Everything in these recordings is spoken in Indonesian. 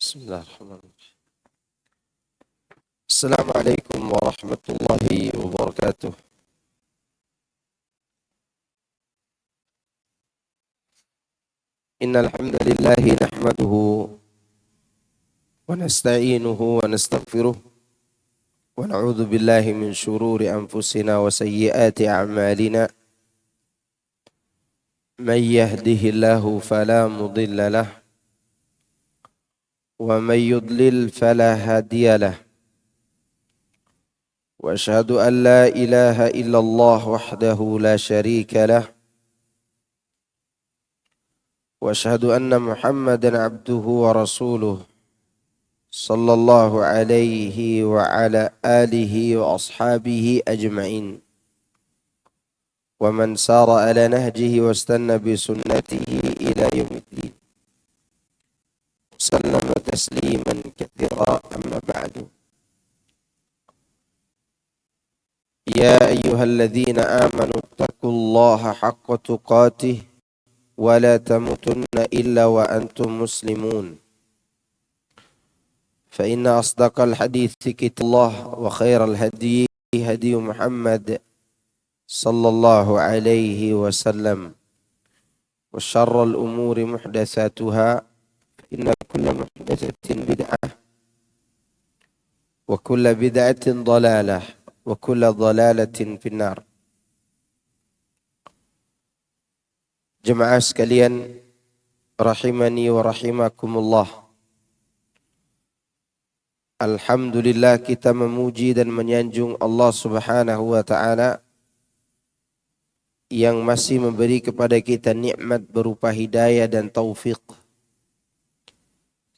Bismillahirrahmanirrahim. Assalamualaikum warahmatullahi wabarakatuh. Innal hamdalillah nahmaduhu wa nasta'inuhu wa nastaghfiruh wa na'udzu billahi min shururi anfusina wa sayyiati a'malina. May yahdihillahu fala mudilla lahu wa may yudlil fala hadiya lahu. Wa asyhadu an la ilaha illallah wahdahu la syarika lahu. Wa asyhadu anna Muhammadan abduhu wa rasuluh sallallahu alaihi wa ala alihi wa ashabihi ajma'in. Wa man sara ala nahjihi wa istanna bi sunnatihi ila yaumiddin. Sallama tasliman katsira amma ba'du. Ya ayyuhalladzina amanu taqullaha haqqa tuqatih wa la tamutunna illa wa antum muslimun. Fa inna asdaqal hadithi kitabullah wa khairal hadi hadi Muhammad sallallahu alaihi wasallam. Wa syarral umuri muhdatsatuha. Inna kulla muhdatsatin bid'ah wa kulla bid'atin dhalalah wa kulla dhalalatin finnar. Jemaah sekalian rahimani wa rahimakumullah. Alhamdulillah kita memuji dan menyanjung Allah Subhanahu wa taala yang masih memberi kepada kita nikmat berupa hidayah dan taufik,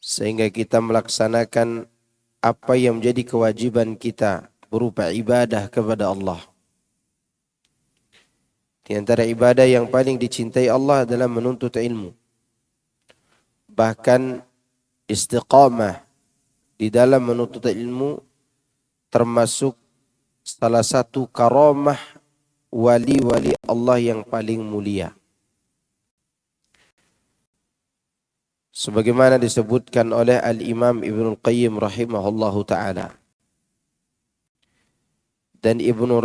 sehingga kita melaksanakan apa yang menjadi kewajiban kita berupa ibadah kepada Allah. Di antara ibadah yang paling dicintai Allah adalah menuntut ilmu. Bahkan istiqamah di dalam menuntut ilmu termasuk salah satu karamah wali-wali Allah yang paling mulia. Sebagaimana disebutkan oleh Al-Imam Ibnul Qayyim rahimahullahu ta'ala. Dan Ibnu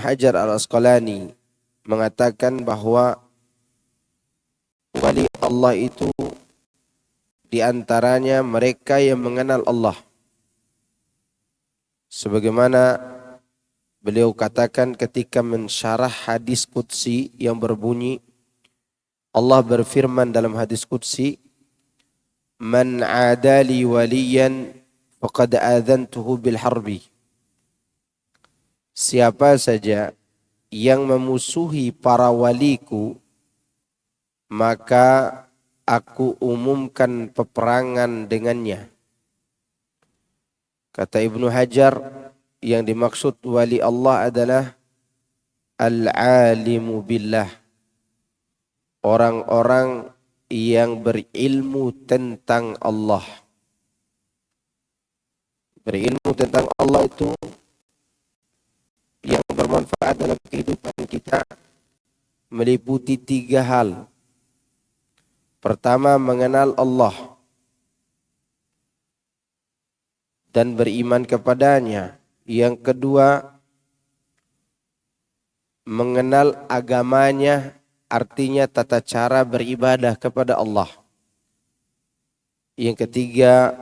Hajar Al-Asqalani mengatakan bahwa wali Allah itu di antaranya mereka yang mengenal Allah. Sebagaimana beliau katakan ketika mensyarah hadis qudsi yang berbunyi, Allah berfirman dalam hadis qudsi, "Man 'adali waliyan faqad adzantuhu bil harbi." Siapa saja yang memusuhi para waliku, maka aku umumkan peperangan dengannya. Kata Ibnu Hajar, yang dimaksud wali Allah adalah al-alimu billah, orang-orang yang berilmu tentang Allah. Berilmu tentang Allah itu yang bermanfaat dalam kehidupan kita meliputi 3 hal. Pertama, mengenal Allah dan beriman kepadanya. Yang kedua, mengenal agamanya, artinya tata cara beribadah kepada Allah. Yang ketiga,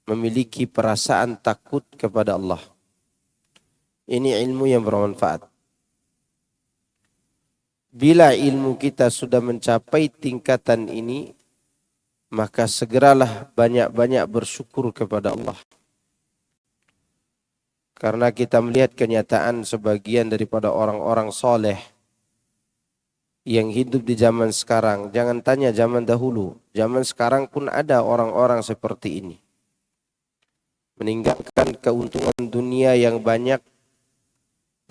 memiliki perasaan takut kepada Allah. Ini ilmu yang bermanfaat. Bila ilmu kita sudah mencapai tingkatan ini, maka segeralah banyak-banyak bersyukur kepada Allah. Karena kita melihat kenyataan sebagian daripada orang-orang soleh yang hidup di zaman sekarang. Jangan tanya zaman dahulu, zaman sekarang pun ada orang-orang seperti ini. Meninggalkan keuntungan dunia yang banyak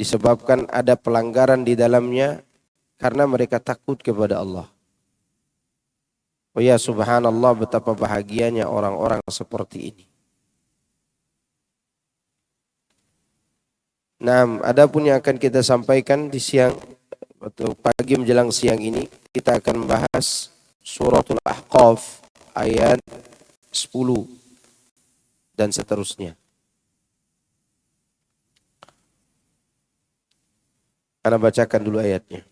disebabkan ada pelanggaran di dalamnya karena mereka takut kepada Allah. Oh ya, subhanallah, betapa bahagianya orang-orang seperti ini. Nah, adapun yang akan kita sampaikan di siang atau pagi menjelang siang ini, kita akan membahas suratul Ahqaf ayat 10 dan seterusnya. Ana bacakan dulu ayatnya.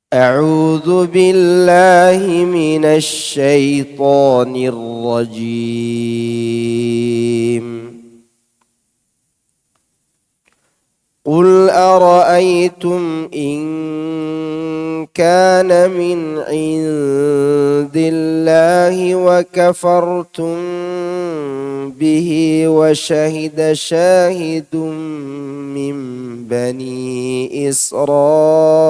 A'udzu billahi minasy syaithanir rajim. Qul ara'aytum in kana min 'indillahi wa kafartum bihi wa shahida shahidun min bani Israil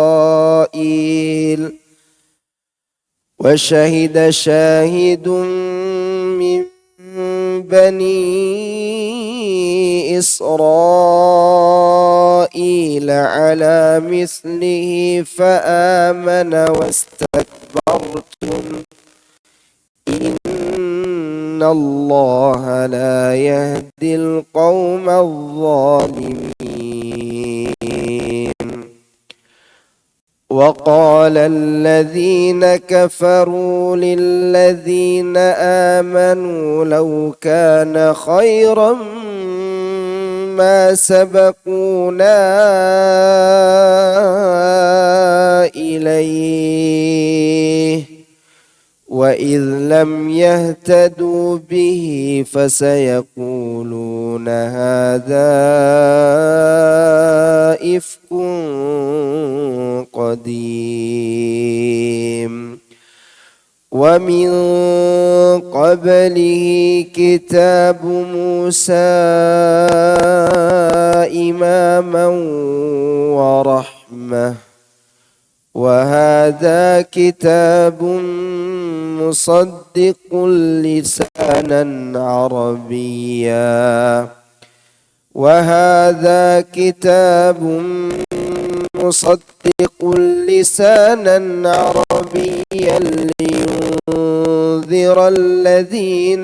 وشهد شاهد من بني إسرائيل على مثله فآمن واستكبرتم إن الله لا يهدي القوم الظالمين. وقال الذين كفروا للذين آمنوا لو كان خيرا ما سبقونا إليه وإذ لم يهتدوا به فسيقولون هذا إفك قديم ومن قبله كتاب موسى إماما ورحمة وهذا كتاب مصدق لسانا عربيا وهذا كتاب مصدق لسانا عربيا لينذر الذين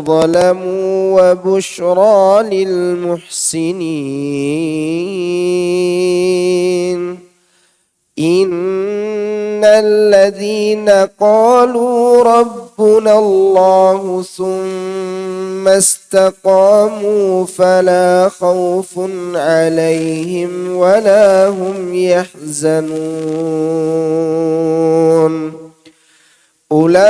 ظلموا وبشرى للمحسنين. إن الذين قالوا ربنا الله ثم استقاموا فلا خوف عليهم ولا هم يحزنون أولئك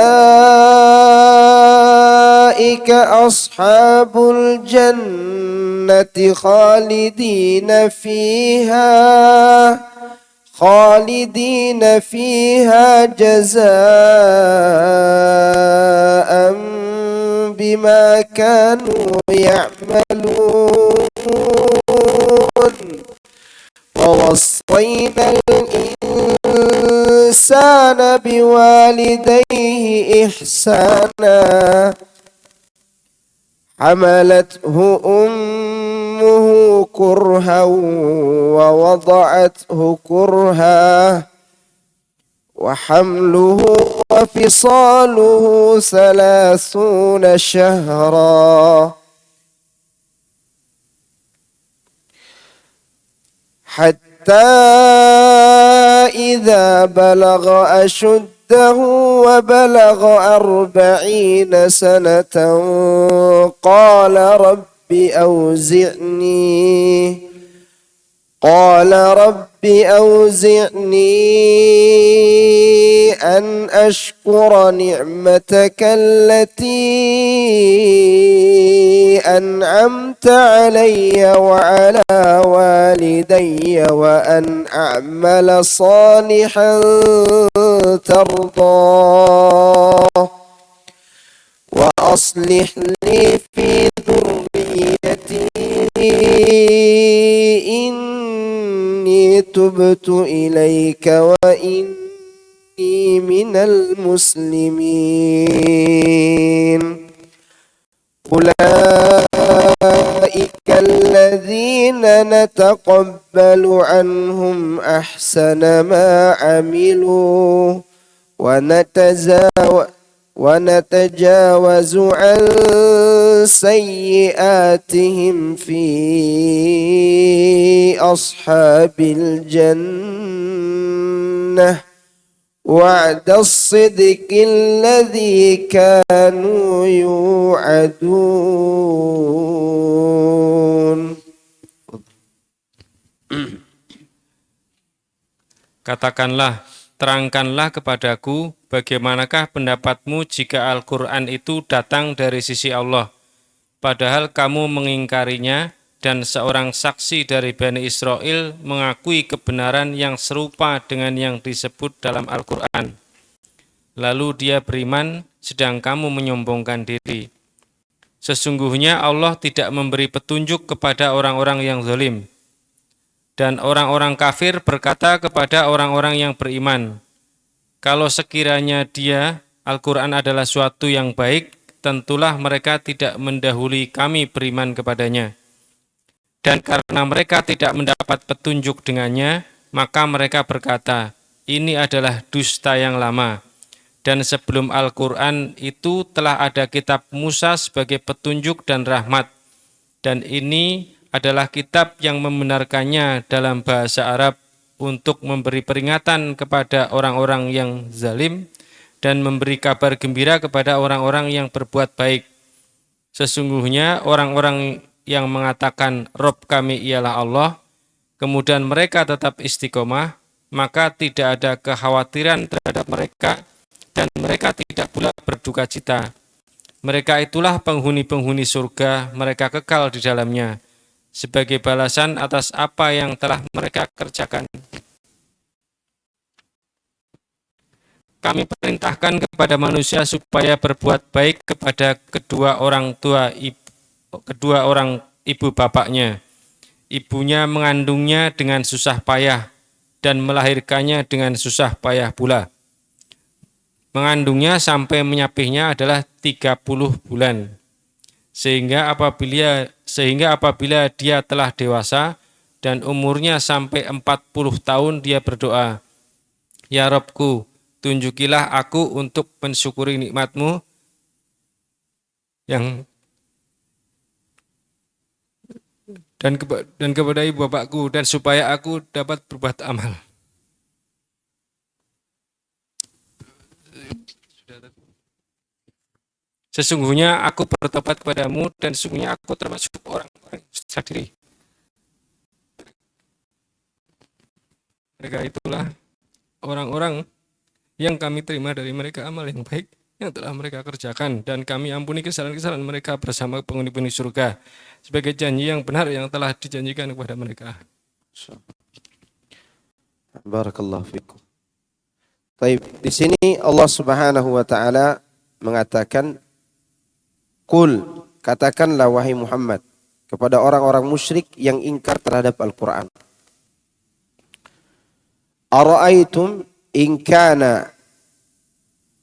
أصحاب الجنة خالدين فيها جزاء بما كانوا يعملون. ووصينا الإنسان بوالديه إحسانا حملته أمه كرها ووضعته كرها وحمله وفصاله 30 شهرا حتى إذا بلغ أشده وبلغ 40 سنة قال رب أوزعني أن أشكر نعمتك التي أنعمت علي وعلى والدي وأن أعمل صالحا ترضاه وأصلح لي في ذريتي إني تبت إليك وإني من المسلمين. أولئك الذين نتقبل عنهم أحسن ما عملوا ونتجاوز عن سيئاتهم في أصحاب الجنة وعد الصدق الذي كانوا يوعدون. Katakanlah, terangkanlah kepadaku bagaimanakah pendapatmu jika Al-Quran itu datang dari sisi Allah, padahal kamu mengingkarinya dan seorang saksi dari Bani Israel mengakui kebenaran yang serupa dengan yang disebut dalam Al-Quran. Lalu dia beriman sedang kamu menyombongkan diri. Sesungguhnya Allah tidak memberi petunjuk kepada orang-orang yang zalim. Dan orang-orang kafir berkata kepada orang-orang yang beriman, kalau sekiranya dia, Al-Quran adalah suatu yang baik, tentulah mereka tidak mendahului kami beriman kepadanya. Dan karena mereka tidak mendapat petunjuk dengannya, maka mereka berkata, ini adalah dusta yang lama. Dan sebelum Al-Quran itu telah ada kitab Musa sebagai petunjuk dan rahmat. Dan ini adalah kitab yang membenarkannya dalam bahasa Arab untuk memberi peringatan kepada orang-orang yang zalim dan memberi kabar gembira kepada orang-orang yang berbuat baik. Sesungguhnya orang-orang yang mengatakan Rob kami ialah Allah, kemudian mereka tetap istiqomah, maka tidak ada kekhawatiran terhadap mereka dan mereka tidak pula berduka cita. Mereka itulah penghuni-penghuni surga, mereka kekal di dalamnya, sebagai balasan atas apa yang telah mereka kerjakan. Kami perintahkan kepada manusia supaya berbuat baik kepada kedua orang ibu bapaknya. Ibunya mengandungnya dengan susah payah dan melahirkannya dengan susah payah pula. Mengandungnya sampai menyapihnya adalah 30 bulan. Sehingga apabila dia telah dewasa dan umurnya sampai 40 tahun dia berdoa, ya Rabbku, tunjukilah aku untuk mensyukuri nikmat-Mu dan kepada ibu bapakku, dan supaya aku dapat berbuat amal. Sesungguhnya aku bertobat kepadamu dan sesungguhnya aku termasuk orang-orang yang berserah diri. Mereka itulah orang-orang yang kami terima dari mereka amal yang baik yang telah mereka kerjakan, dan kami ampuni kesalahan-kesalahan mereka bersama penghuni-penghuni surga sebagai janji yang benar yang telah dijanjikan kepada mereka. Barakallahu fikum. Baik, di sini Allah Subhanahu wa taala mengatakan, Qul, katakanlah wahai Muhammad kepada orang-orang musyrik yang ingkar terhadap Al-Quran. Ara'aitum in kana,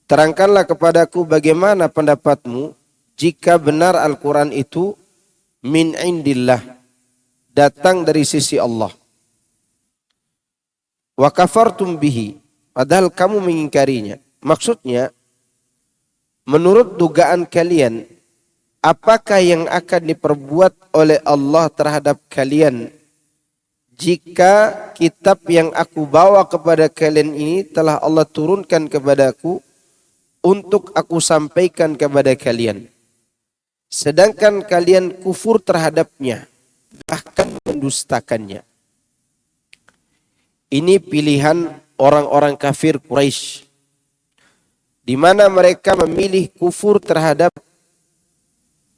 terangkanlah kepadaku bagaimana pendapatmu jika benar Al-Quran itu min indillah, datang dari sisi Allah. Wa kafartum bihi, padahal kamu mengingkarinya. Maksudnya, menurut dugaan kalian, apakah yang akan diperbuat oleh Allah terhadap kalian jika kitab yang aku bawa kepada kalian ini telah Allah turunkan kepadaku untuk aku sampaikan kepada kalian, sedangkan kalian kufur terhadapnya, bahkan mendustakannya. Ini pilihan orang-orang kafir Quraisy, di mana mereka memilih kufur terhadap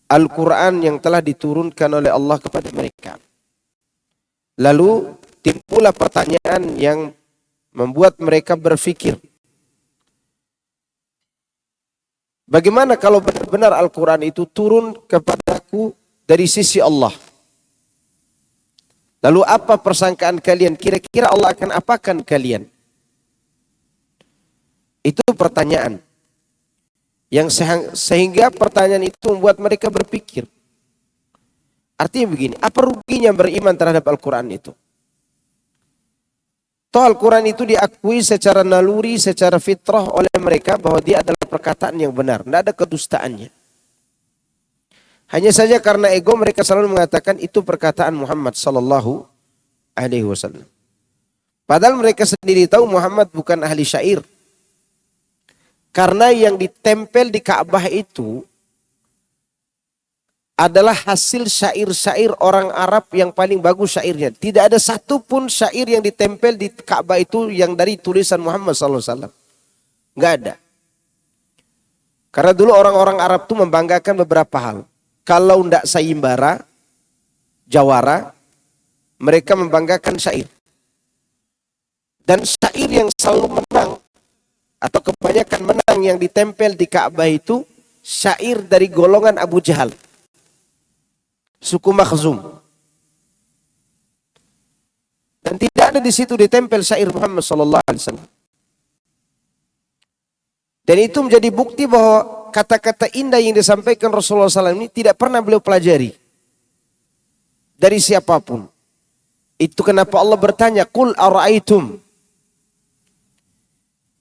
Al-Quran yang telah diturunkan oleh Allah kepada mereka. Lalu timbullah pertanyaan yang membuat mereka berpikir, bagaimana kalau benar-benar Al-Quran itu turun kepadaku dari sisi Allah? Lalu apa persangkaan kalian? Kira-kira Allah akan apakan kalian? Itu pertanyaan. Sehingga pertanyaan itu membuat mereka berpikir. Artinya begini, apa ruginya beriman terhadap Al-Quran itu? Toh Al-Quran itu diakui secara naluri, secara fitrah oleh mereka bahwa dia adalah perkataan yang benar. Tidak ada kedustaannya. Hanya saja karena ego mereka selalu mengatakan itu perkataan Muhammad sallallahu alaihi wasallam. Padahal mereka sendiri tahu Muhammad bukan ahli syair. Karena yang ditempel di Ka'bah itu adalah hasil syair-syair orang Arab yang paling bagus syairnya. Tidak ada satupun syair yang ditempel di Ka'bah itu yang dari tulisan Muhammad SAW. Nggak ada. Karena dulu orang-orang Arab itu membanggakan beberapa hal. Kalau tidak sayembara, jawara, mereka membanggakan syair. Dan syair yang selalu menang atau kebanyakan menang yang ditempel di Ka'bah itu syair dari golongan Abu Jahal, suku Makhzum. Dan tidak ada di situ ditempel syair Muhammad sallallahu alaihi wasallam. Dan itu menjadi bukti bahwa kata-kata indah yang disampaikan Rasulullah SAW ini tidak pernah beliau pelajari dari siapapun. Itu kenapa Allah bertanya, "Qul ara'aitum."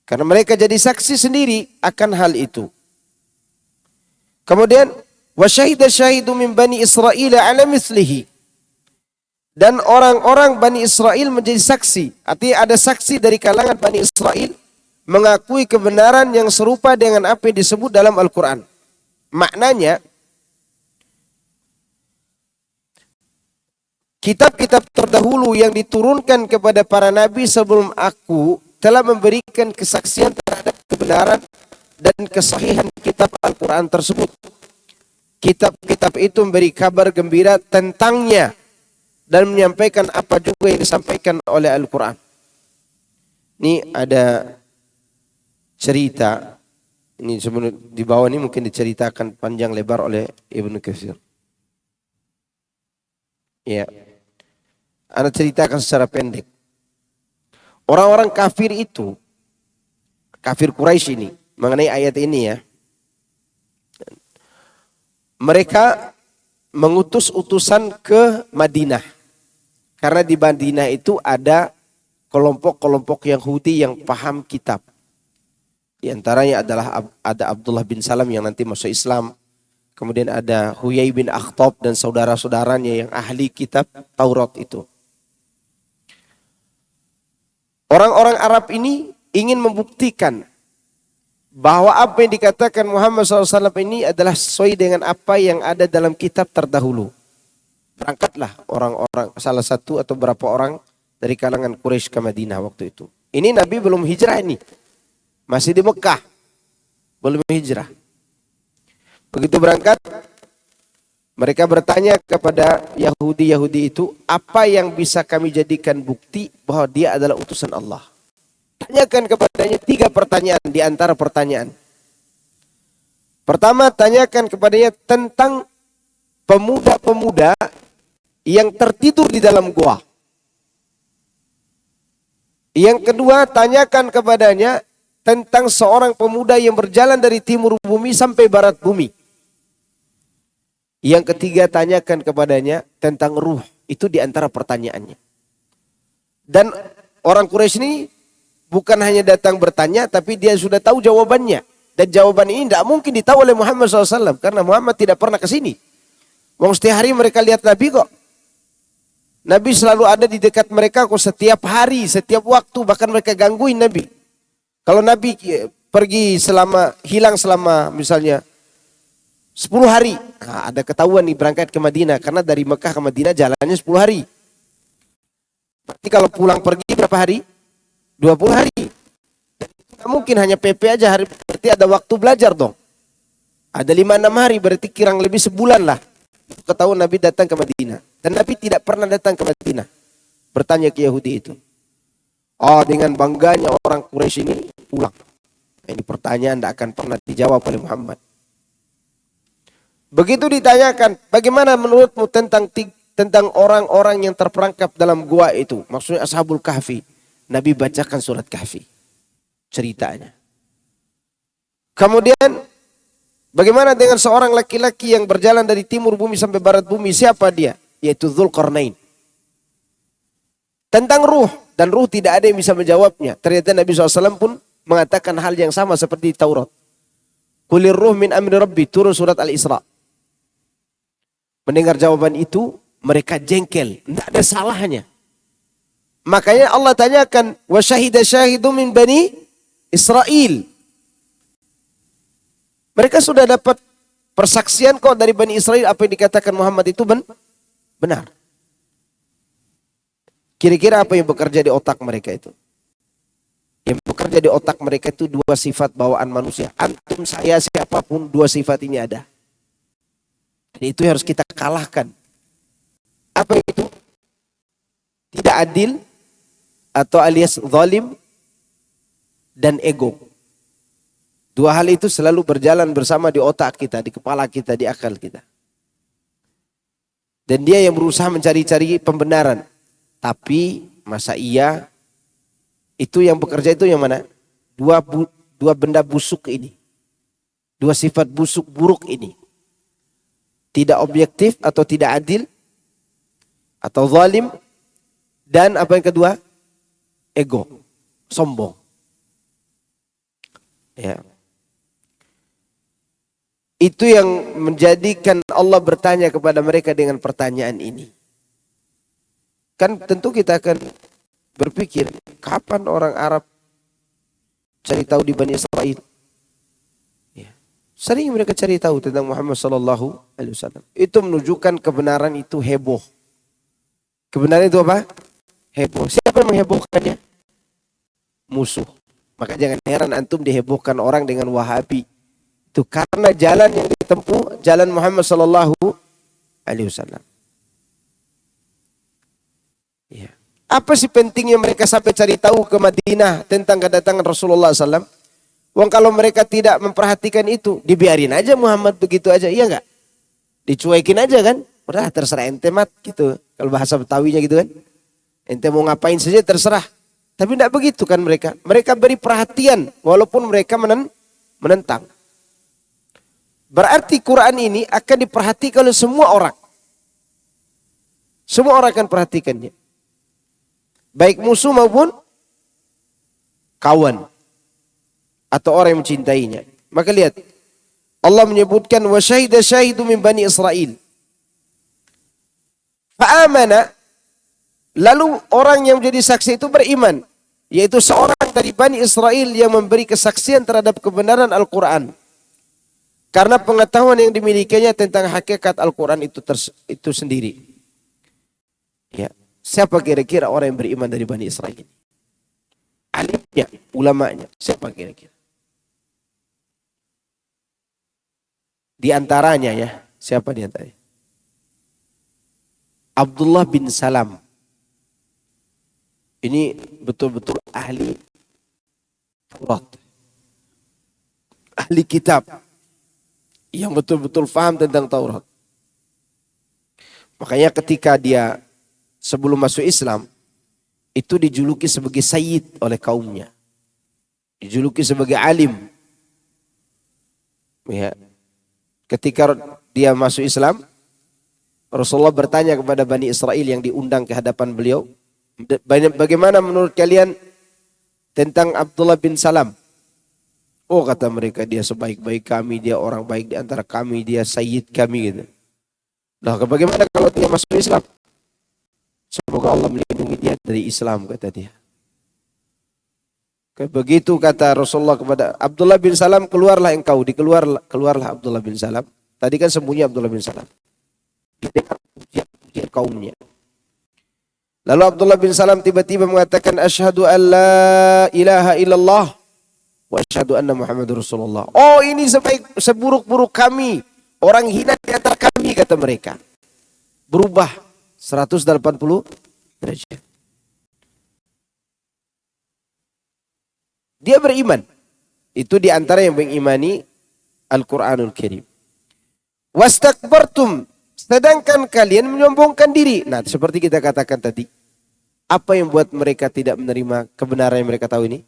Karena mereka jadi saksi sendiri akan hal itu. Kemudian wa syahida syahidu min bani Israil ala mislihi. Dan orang-orang Bani Israel menjadi saksi. Artinya ada saksi dari kalangan Bani Israel mengakui kebenaran yang serupa dengan apa yang disebut dalam Al-Quran. Maknanya kitab-kitab terdahulu yang diturunkan kepada para nabi sebelum aku telah memberikan kesaksian terhadap kebenaran dan kesahihan kitab Al-Quran tersebut. Kitab-kitab itu memberi kabar gembira tentangnya dan menyampaikan apa juga yang disampaikan oleh Al-Quran. Ini ada cerita, ini sebenarnya di bawah ini mungkin diceritakan panjang lebar oleh Ibnu Katsir. Ya, Anda ceritakan secara pendek. Orang-orang kafir itu, kafir Quraisy ini, mengenai ayat ini ya, mereka mengutus utusan ke Madinah. Karena di Madinah itu ada kelompok-kelompok Yahudi yang paham kitab. Di antaranya adalah ada Abdullah bin Salam yang nanti masuk Islam. Kemudian ada Huyai bin Akhtab dan saudara-saudaranya yang ahli kitab Taurat itu. Orang-orang Arab ini ingin membuktikan bahwa apa yang dikatakan Muhammad SAW ini adalah sesuai dengan apa yang ada dalam kitab terdahulu. Berangkatlah orang-orang, salah satu atau beberapa orang dari kalangan Quraisy ke Madinah waktu itu. Ini Nabi belum hijrah ini. Masih di Mekah. Belum hijrah. Begitu berangkat, mereka bertanya kepada Yahudi-Yahudi itu, apa yang bisa kami jadikan bukti bahwa dia adalah utusan Allah? Tanyakan kepadanya 3 pertanyaan di antara pertanyaan. Pertama, tanyakan kepadanya tentang pemuda-pemuda yang tertidur di dalam gua. Yang kedua, tanyakan kepadanya tentang seorang pemuda yang berjalan dari timur bumi sampai barat bumi. Yang ketiga, tanyakan kepadanya tentang ruh. Itu di antara pertanyaannya. Dan orang Quraisy ini bukan hanya datang bertanya, tapi dia sudah tahu jawabannya. Dan jawaban ini tidak mungkin ditahu oleh Muhammad SAW. Karena Muhammad tidak pernah ke sini. Setiap hari mereka lihat Nabi kok. Nabi selalu ada di dekat mereka kok, setiap hari, setiap waktu. Bahkan mereka gangguin Nabi. Kalau Nabi pergi hilang selama misalnya 10 hari. Nah, ada ketahuan nih berangkat ke Madinah. Karena dari Mekah ke Madinah jalannya 10 hari. Berarti kalau pulang pergi berapa hari? 20 hari. Tidak mungkin hanya PP aja hari. Berarti ada waktu belajar dong. Ada 5-6 hari. Berarti kurang lebih sebulan lah. Ketahuan Nabi datang ke Madinah. Dan Nabi tidak pernah datang ke Madinah. Bertanya ke Yahudi itu. Dengan bangganya orang Quraisy ini pulang. Ini pertanyaan tidak akan pernah dijawab oleh Muhammad. Begitu ditanyakan, bagaimana menurutmu tentang orang-orang yang terperangkap dalam gua itu? Maksudnya Ashabul Kahfi. Nabi bacakan surat Kahfi. Ceritanya. Kemudian, bagaimana dengan seorang laki-laki yang berjalan dari timur bumi sampai barat bumi? Siapa dia? Yaitu Dzulqarnain. Tentang ruh. Dan ruh tidak ada yang bisa menjawabnya. Ternyata Nabi SAW pun mengatakan hal yang sama seperti Taurat. Qulir ruh min amri rabbi. Turun surat Al-Isra. Mendengar jawaban itu, mereka jengkel. Tidak ada salahnya. Makanya Allah tanyakan, wa syahida syahidu min bani Israel. Mereka sudah dapat persaksian kok dari Bani Israel apa yang dikatakan Muhammad itu benar. Kira-kira apa yang bekerja di otak mereka itu? Yang bekerja di otak mereka itu dua sifat bawaan manusia. Antum, saya, siapapun, dua sifat ini ada. Dan itu harus kita kalahkan. Apa itu? Tidak adil atau alias zalim dan ego. Dua hal itu selalu berjalan bersama di otak kita, di kepala kita, di akal kita. Dan dia yang berusaha mencari-cari pembenaran. Tapi masa iya itu yang bekerja itu yang mana? Dua benda busuk ini. Dua sifat busuk buruk ini. Tidak objektif atau tidak adil. Atau zalim. Dan apa yang kedua? Ego. Sombong. Ya. Itu yang menjadikan Allah bertanya kepada mereka dengan pertanyaan ini. Kan tentu kita akan berpikir, kapan orang Arab cari tahu di Bani Israel? Ya. Sering mereka cari tahu tentang Muhammad sallallahu alaihi wasallam. Itu menunjukkan kebenaran itu heboh. Kebenaran itu apa? Heboh. Siapa yang menghebohkannya? Musuh. Maka jangan heran antum dihebohkan orang dengan Wahabi. Itu karena jalan yang ditempuh, jalan Muhammad sallallahu alaihi wasallam. Ya. Apa sih pentingnya mereka sampai cari tahu ke Madinah tentang kedatangan Rasulullah SAW? Wong kalau mereka tidak memperhatikan itu, dibiarin aja Muhammad begitu aja, iya enggak? Dicuekin aja kan? Udah terserah ente mat gitu. Kalau bahasa Betawinya gitu kan. Ente mau ngapain saja terserah. Tapi tidak begitu kan mereka. Mereka beri perhatian walaupun mereka menentang. Berarti Quran ini akan diperhatikan oleh semua orang. Semua orang akan perhatikannya. Baik musuh maupun kawan. Atau orang yang mencintainya. Maka lihat. Allah menyebutkan. Wa syahida syahidu min bani Israel. Fa'amana. Lalu orang yang menjadi saksi itu beriman. Yaitu seorang dari Bani Israel yang memberi kesaksian terhadap kebenaran Al-Quran. Karena pengetahuan yang dimilikinya tentang hakikat Al-Quran itu sendiri. Ya. Siapa kira-kira orang yang beriman dari Bani Israel? Alimnya, ulamanya. Siapa kira-kira? Di antaranya ya. Siapa di antaranya? Abdullah bin Salam. Ini betul-betul ahli Taurat. Ahli kitab. Yang betul-betul faham tentang Taurat. Makanya ketika dia sebelum masuk Islam, itu dijuluki sebagai sayyid oleh kaumnya. Dijuluki sebagai alim. Ya. Ketika dia masuk Islam, Rasulullah bertanya kepada Bani Israel yang diundang ke hadapan beliau, bagaimana menurut kalian tentang Abdullah bin Salam? Oh kata mereka, dia sebaik-baik kami, dia orang baik di antara kami, dia sayyid kami gitu. Nah bagaimana kalau dia masuk Islam? Semoga Allah melindungi dia dari Islam kata dia. Begitu kata Rasulullah kepada Abdullah bin Salam, keluarlah engkau, keluarlah Abdullah bin Salam. Tadi kan sembunyi Abdullah bin Salam. Didengar pujian kaumnya. Lalu Abdullah bin Salam tiba-tiba mengatakan asyhadu an la ilaha illallah wa asyhadu anna Muhammadur Rasulullah. Oh ini seburuk-buruk kami, orang hina di antara kami kata mereka. Berubah 180 derajat. Dia beriman. Itu di antara yang mengimani Al-Qur'anul Karim. Wastakbartum, sedangkan kalian menyombongkan diri. Nah, seperti kita katakan tadi. Apa yang buat mereka tidak menerima kebenaran yang mereka tahu ini?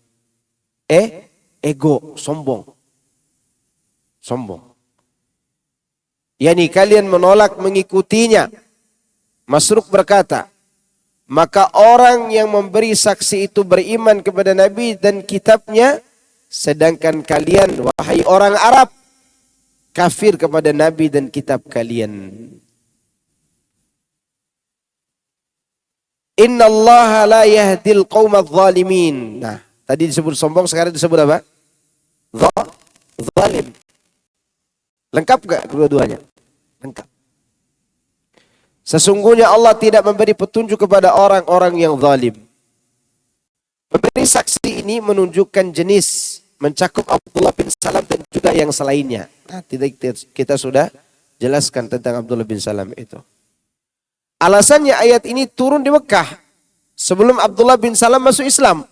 Ego, sombong. Sombong. Yani kalian menolak mengikutinya. Masruk berkata, maka orang yang memberi saksi itu beriman kepada Nabi dan kitabnya, sedangkan kalian, wahai orang Arab, kafir kepada Nabi dan kitab kalian. Innallaha la yahdil qaumadz zalimin. Nah, tadi disebut sombong, sekarang disebut apa? Zalim. Lengkap gak kedua-duanya? Lengkap. Sesungguhnya Allah tidak memberi petunjuk kepada orang-orang yang zalim. Pemberi saksi ini menunjukkan jenis, mencakup Abdullah bin Salam dan juga yang selainnya. Nah, kita sudah jelaskan tentang Abdullah bin Salam itu. Alasannya ayat ini turun di Mekah sebelum Abdullah bin Salam masuk Islam.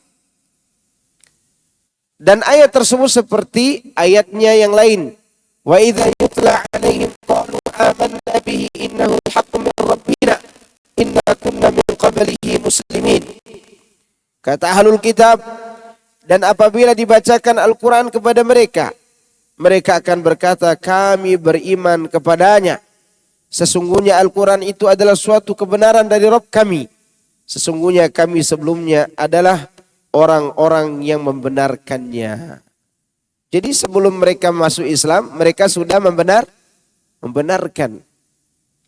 Dan ayat tersebut seperti ayatnya yang lain. Wa idza yutla 'alaihim qalu amanna bihi innahu al-haqqu min rabbina inna kunna min qablihi muslimin. Kata ahlul kitab, dan apabila dibacakan Al-Quran kepada mereka, mereka akan berkata, kami beriman kepadanya. Sesungguhnya Al-Quran itu adalah suatu kebenaran dari Rabb kami. Sesungguhnya kami sebelumnya adalah orang-orang yang membenarkannya. Jadi sebelum mereka masuk Islam, mereka sudah membenarkan.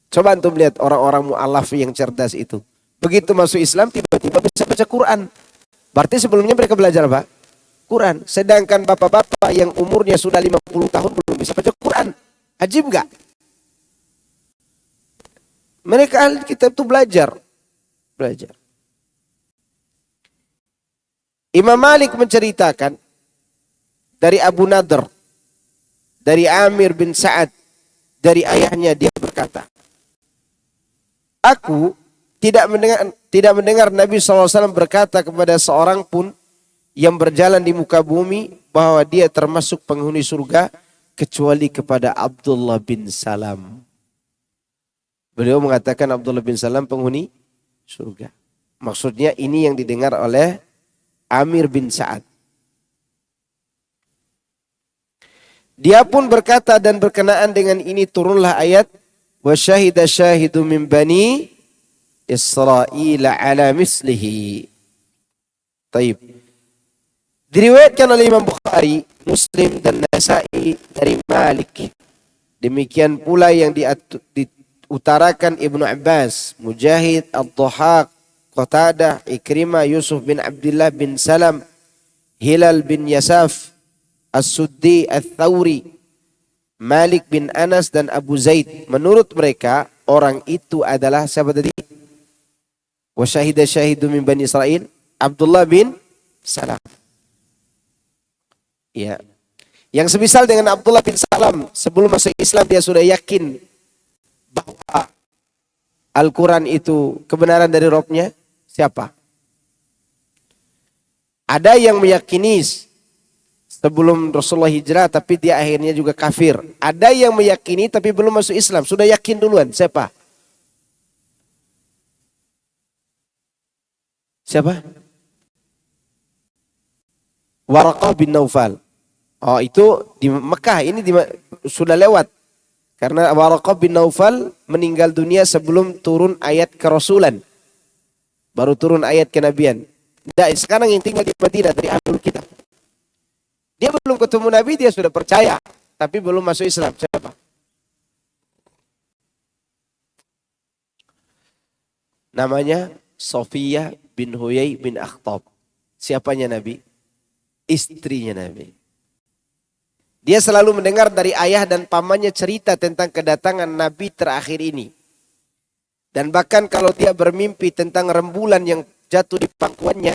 Coba antum lihat orang-orang mu'alaf yang cerdas itu. Begitu masuk Islam, tiba-tiba bisa baca Quran. Berarti sebelumnya mereka belajar apa? Quran. Sedangkan bapak-bapak yang umurnya sudah 50 tahun belum bisa baca Quran. Ajib gak? Mereka ahli kitab itu belajar. Imam Malik menceritakan dari Abu Nadr, dari Amir bin Sa'ad, dari ayahnya, dia berkata, aku tidak mendengar Nabi SAW berkata kepada seorang pun yang berjalan di muka bumi bahwa dia termasuk penghuni surga kecuali kepada Abdullah bin Salam. Beliau mengatakan Abdullah bin Salam penghuni surga. Maksudnya ini yang didengar oleh Amir bin Sa'ad. Dia pun berkata, dan berkenaan dengan ini turunlah ayat wa syahida syahidu min bani Israel ala mislihi. Taib. Diriwayatkan oleh Imam Bukhari, Muslim dan Nasa'i dari Malik. Demikian pula yang diutarakan Ibnu Abbas, Mujahid, Ad-Dhahak, Qatadah, Ikrimah, Yusuf bin Abdullah bin Salam, Hilal bin Yasaf, As-Suddi, Al-Thawri, Malik bin Anas dan Abu Zaid. Menurut mereka orang itu adalah siapa tadi? Wa syahida syahidu min bani Israel, Abdullah bin Salam. Ya. Yang semisal dengan Abdullah bin Salam, sebelum masuk Islam dia sudah yakin bahwa Al-Quran itu kebenaran dari Rabb-nya. Siapa? Ada yang meyakini sebelum Rasulullah hijrah tapi dia akhirnya juga kafir. Ada yang meyakini tapi belum masuk Islam, sudah yakin duluan. Siapa? Waraqah bin Naufal. Oh, itu di Mekah, ini sudah lewat. Karena Waraqah bin Naufal meninggal dunia sebelum turun ayat kerasulan. Baru turun ayat kenabian. Nah, sekarang yang tinggal di Madinah dari ahlul kitab. Dia belum ketemu Nabi, dia sudah percaya. Tapi belum masuk Islam. Siapa? Namanya Sofiyah bin Huyai bin Akhtab. Siapanya Nabi? Istrinya Nabi. Dia selalu mendengar dari ayah dan pamannya cerita tentang kedatangan Nabi terakhir ini. Dan bahkan kalau dia bermimpi tentang rembulan yang jatuh di pangkuannya,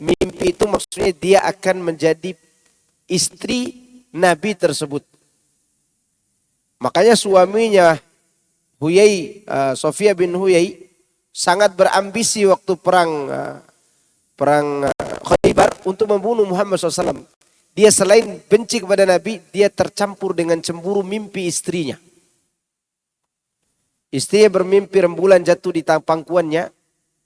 mimpi itu maksudnya dia akan menjadi istri Nabi tersebut. Makanya suaminya Huyai, Sofiyah bin Huyai, sangat berambisi waktu perang Khaybar untuk membunuh Muhammad SAW. Dia selain benci kepada Nabi, dia tercampur dengan cemburu mimpi istrinya. Istrinya bermimpi rembulan jatuh di pangkuannya.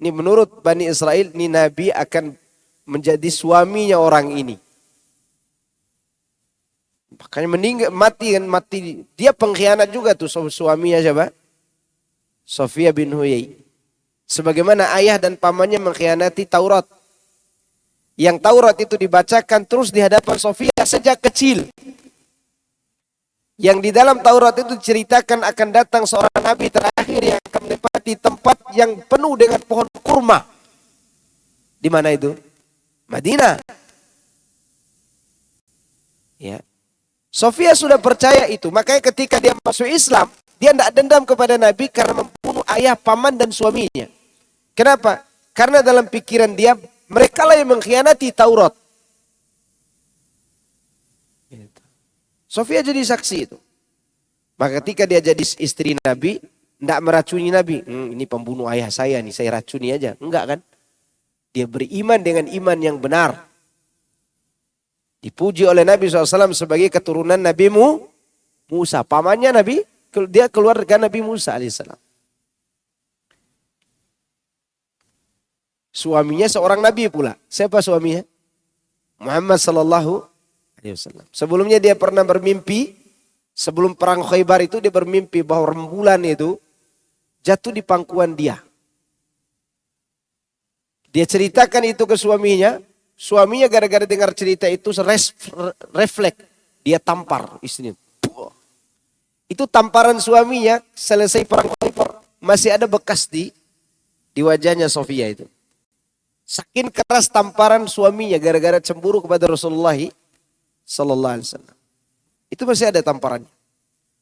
Ini menurut Bani Israel, ini Nabi akan menjadi suaminya orang ini. Makanya meninggal, mati. Dia pengkhianat juga tuh suaminya siapa? Sofiyah bin Huyai. Sebagaimana ayah dan pamannya mengkhianati Taurat. Yang Taurat itu dibacakan terus di hadapan Sofiyah sejak kecil. Yang di dalam Taurat itu diceritakan akan datang seorang nabi terakhir yang akan menempati mendekati tempat yang penuh dengan pohon kurma. Di mana itu? Madinah. Ya. Sofia sudah percaya itu. Makanya ketika dia masuk Islam, dia tidak dendam kepada Nabi karena membunuh ayah, paman, dan suaminya. Kenapa? Karena dalam pikiran dia, mereka lah yang mengkhianati Taurat. Sofia jadi saksi itu. Maka ketika dia jadi istri Nabi, tidak meracuni Nabi. Ini pembunuh ayah saya nih, saya racuni aja. Enggak kan? Dia beriman dengan iman yang benar. Dipuji oleh Nabi SAW sebagai keturunan Nabi Musa. Pamannya Nabi, dia keluarga Nabi Musa alaihissalam. Suaminya seorang Nabi pula. Siapa suaminya? Muhammad sallallahu alaihi wasallam. Sebelumnya dia pernah bermimpi, sebelum perang Khaybar itu dia bermimpi bahwa rembulan itu jatuh di pangkuan dia. Dia ceritakan itu ke suaminya. Suaminya gara-gara dengar cerita itu refleks. Dia tampar istrinya. Itu tamparan suaminya selesai perang Khaybar. Masih ada bekas di wajahnya Sofia itu. Saking keras tamparan suaminya gara-gara cemburu kepada Rasulullah sallallahu alaihi wasallam. Itu masih ada tamparannya.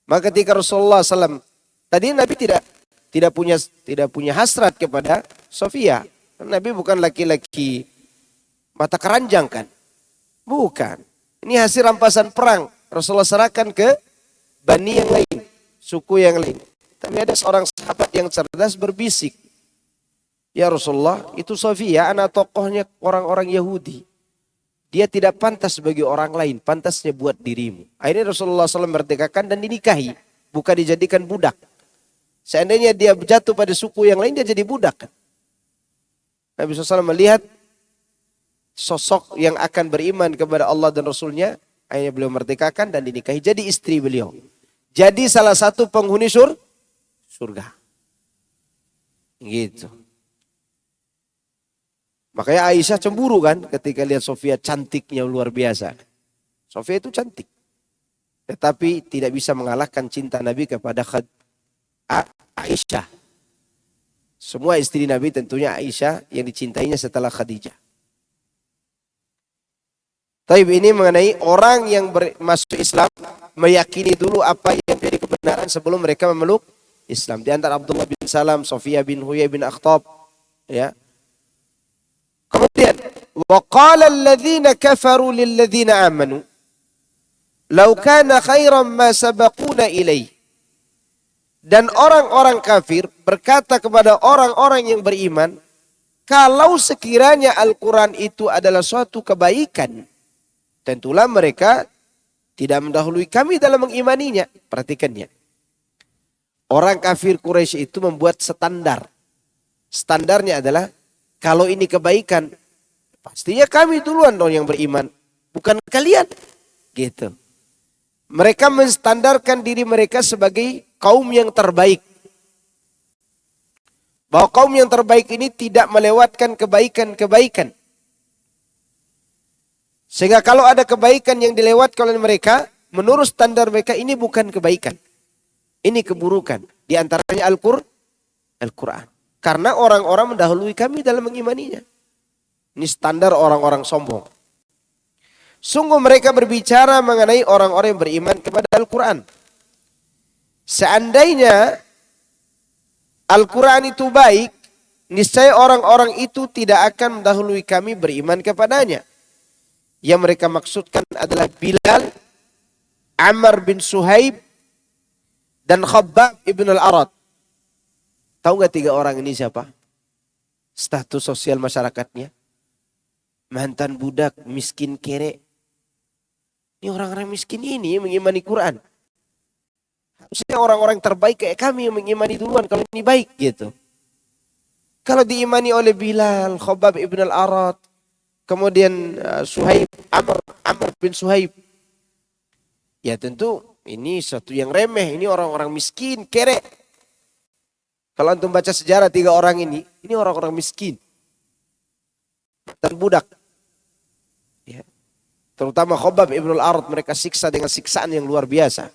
Maka ketika Rasulullah SAW, tadi Nabi tidak punya hasrat kepada Sofia. Nabi bukan laki-laki mata keranjang kan? Bukan. Ini hasil rampasan perang. Rasulullah serahkan ke Bani yang lain, suku yang lain. Tapi ada seorang sahabat yang cerdas berbisik. Ya Rasulullah, itu Sofia anak tokohnya orang-orang Yahudi. Dia tidak pantas bagi orang lain, pantasnya buat dirimu. Akhirnya Rasulullah SAW merdekakan dan dinikahi, bukan dijadikan budak. Seandainya dia jatuh pada suku yang lain, dia jadi budak. Nabi SAW melihat sosok yang akan beriman kepada Allah dan Rasulnya, akhirnya beliau merdekakan dan dinikahi, jadi istri beliau. Jadi salah satu penghuni surga. Gitu. Makanya Aisyah cemburu kan ketika lihat Sofia cantiknya luar biasa. Sofia itu cantik. Tetapi tidak bisa mengalahkan cinta Nabi kepada Aisyah. Semua istri Nabi tentunya Aisyah yang dicintainya setelah Khadijah. Tapi ini mengenai orang yang masuk Islam meyakini dulu apa yang menjadi kebenaran sebelum mereka memeluk Islam. Di antara Abdullah bin Salam, Sofia bin Huyai bin Akhtab, ya. Kemudian, wa qala alladhina kafaru lilladhina amanu law kana khairan ma sabaquna ilaih. Dan orang-orang kafir berkata kepada orang-orang yang beriman, kalau sekiranya Al-Quran itu adalah suatu kebaikan, tentulah mereka tidak mendahului kami dalam mengimaninya. Perhatikannya. Orang kafir Quraisy itu membuat standar. Standarnya adalah, kalau ini kebaikan, pastinya kami duluan dong yang beriman. Bukan kalian. Gitu. Mereka menstandarkan diri mereka sebagai kaum yang terbaik. Bahwa kaum yang terbaik ini tidak melewatkan kebaikan-kebaikan. Sehingga kalau ada kebaikan yang dilewatkan oleh mereka, menurut standar mereka ini bukan kebaikan. Ini keburukan. Di antaranya Al-Quran. Karena orang-orang mendahului kami dalam mengimaninya. Ini standar orang-orang sombong. Sungguh mereka berbicara mengenai orang-orang yang beriman kepada Al-Quran. Seandainya Al-Quran itu baik, niscaya orang-orang itu tidak akan mendahului kami beriman kepadanya. Yang mereka maksudkan adalah Bilal, Ammar bin Suhaib, dan Khabbab ibn al-Arad. Tahu nggak tiga orang ini siapa? Status sosial masyarakatnya. Mantan budak, miskin kere. Ini orang-orang miskin ini yang mengimani Quran. Harusnya orang-orang terbaik kayak kami yang mengimani duluan kalau ini baik gitu. Kalau diimani oleh Bilal, Khabbab ibn al-Arad, kemudian Suhaib, Ammar bin Suhaib. Ya tentu ini satu yang remeh. Ini orang-orang miskin, kere. Kalau antum baca sejarah tiga orang ini orang-orang miskin. Dan budak. Ya. Terutama Khabbab ibn al-Arad, mereka siksa dengan siksaan yang luar biasa.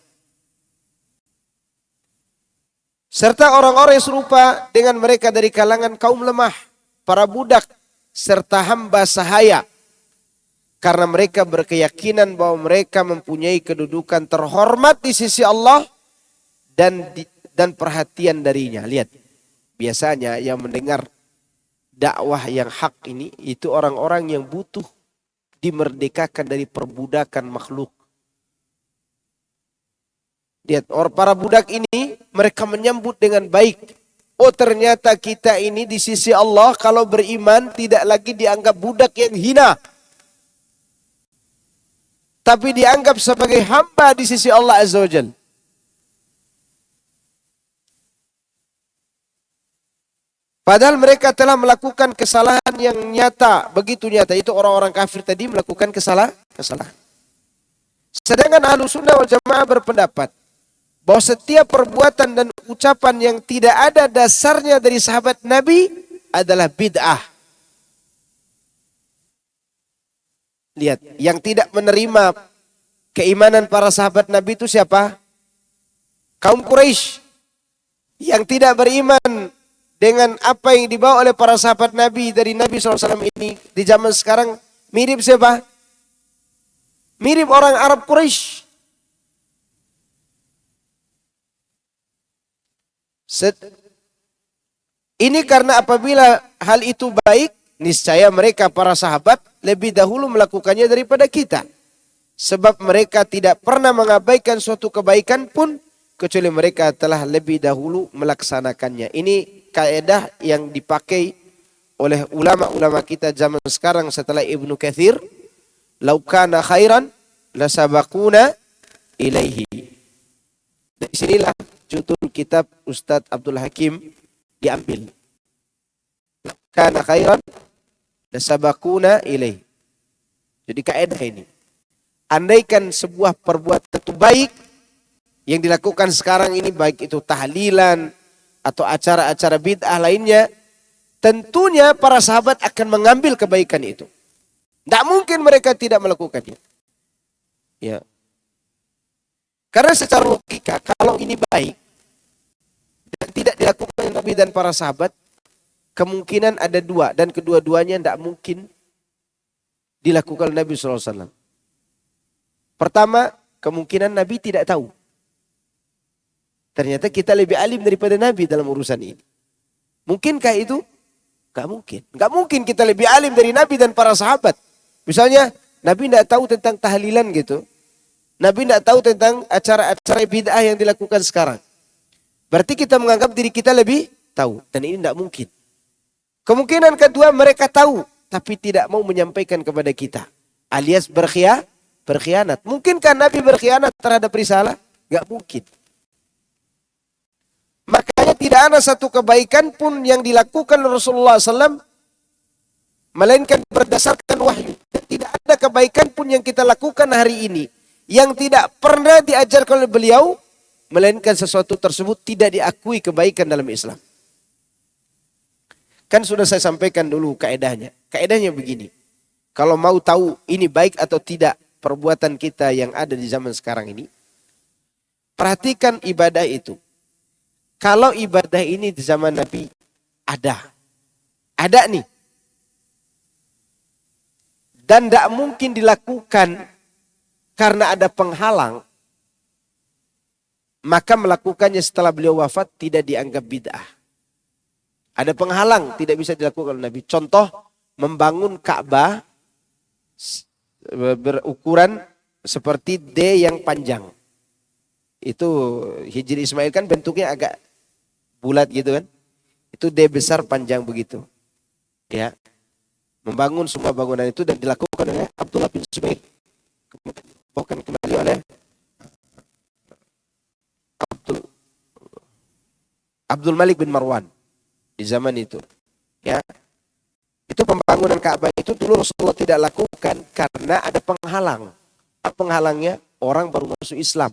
serta orang-orang yang serupa dengan mereka dari kalangan kaum lemah, para budak, serta hamba sahaya. Karena mereka berkeyakinan bahwa mereka mempunyai kedudukan terhormat di sisi Allah dan perhatian darinya. Lihat, biasanya yang mendengar dakwah yang hak ini itu orang-orang yang butuh dimerdekakan dari perbudakan makhluk. Lihat, para budak ini mereka menyambut dengan baik. Oh, ternyata kita ini di sisi Allah kalau beriman tidak lagi dianggap budak yang hina, tapi dianggap sebagai hamba di sisi Allah Azza wa Jalla. Padahal mereka telah melakukan kesalahan yang nyata, begitu nyata. Itu orang-orang kafir tadi melakukan kesalahan. Sedangkan Ahlussunnah wal Jamaah berpendapat bahwa setiap perbuatan dan ucapan yang tidak ada dasarnya dari sahabat Nabi adalah bid'ah. Lihat, yang tidak menerima keimanan para sahabat Nabi itu siapa? Kaum Quraisy. Yang tidak beriman dengan apa yang dibawa oleh para sahabat Nabi dari Nabi SAW ini di zaman sekarang mirip siapa? Mirip orang Arab Quraisy. Ini karena apabila hal itu baik, niscaya mereka para sahabat lebih dahulu melakukannya daripada kita. Sebab mereka tidak pernah mengabaikan suatu kebaikan pun kecuali mereka telah lebih dahulu melaksanakannya. Ini kaidah yang dipakai oleh ulama-ulama kita zaman sekarang setelah Ibnu Katsir. Lau kana khairan lasabaquna ilaihi. Dari sinilah judul kitab Ustadz Abdul Hakim diambil. Lau kana khairan lasabaquna ilaihi. Jadi kaidah ini. Andaikan sebuah perbuatan itu baik yang dilakukan sekarang ini, baik itu tahlilan atau acara-acara bid'ah lainnya, tentunya para sahabat akan mengambil kebaikan itu. Tidak mungkin mereka tidak melakukannya. Ya. Karena secara logika kalau ini baik dan tidak dilakukan oleh Nabi dan para sahabat, kemungkinan ada dua dan kedua-duanya tidak mungkin dilakukan oleh Nabi SAW. Pertama, kemungkinan Nabi tidak tahu. Ternyata kita lebih alim daripada Nabi dalam urusan ini. Mungkinkah itu? Gak mungkin. Gak mungkin kita lebih alim dari Nabi dan para sahabat. Misalnya, Nabi tidak tahu tentang tahlilan gitu. Nabi tidak tahu tentang acara-acara bid'ah yang dilakukan sekarang. Berarti kita menganggap diri kita lebih tahu. Dan ini tidak mungkin. Kemungkinan kedua, mereka tahu, tapi tidak mau menyampaikan kepada kita. Alias berkhianat. Mungkinkah Nabi berkhianat terhadap risalah? Gak mungkin. Makanya tidak ada satu kebaikan pun yang dilakukan Rasulullah SAW melainkan berdasarkan wahyu. Dan tidak ada kebaikan pun yang kita lakukan hari ini yang tidak pernah diajarkan oleh beliau, melainkan sesuatu tersebut tidak diakui kebaikan dalam Islam. Kan sudah saya sampaikan dulu kaedahnya. Kaedahnya begini. Kalau mau tahu ini baik atau tidak perbuatan kita yang ada di zaman sekarang ini, perhatikan ibadah itu. Kalau ibadah ini di zaman Nabi ada nih, dan tidak mungkin dilakukan karena ada penghalang, maka melakukannya setelah beliau wafat tidak dianggap bid'ah. Ada penghalang, tidak bisa dilakukan oleh Nabi. Contoh, membangun Ka'bah berukuran seperti D yang panjang. Itu Hijri Ismail kan bentuknya agak bulat gitu kan. Itu D besar panjang begitu. Ya. Membangun semua bangunan itu dan dilakukan oleh Abdullah bin Zubair. Bukan kembali oleh Abdul Malik bin Marwan di zaman itu. Ya. Itu pembangunan Ka'bah itu dulu Rasulullah tidak lakukan karena ada penghalang. Penghalangnya orang baru masuk Islam.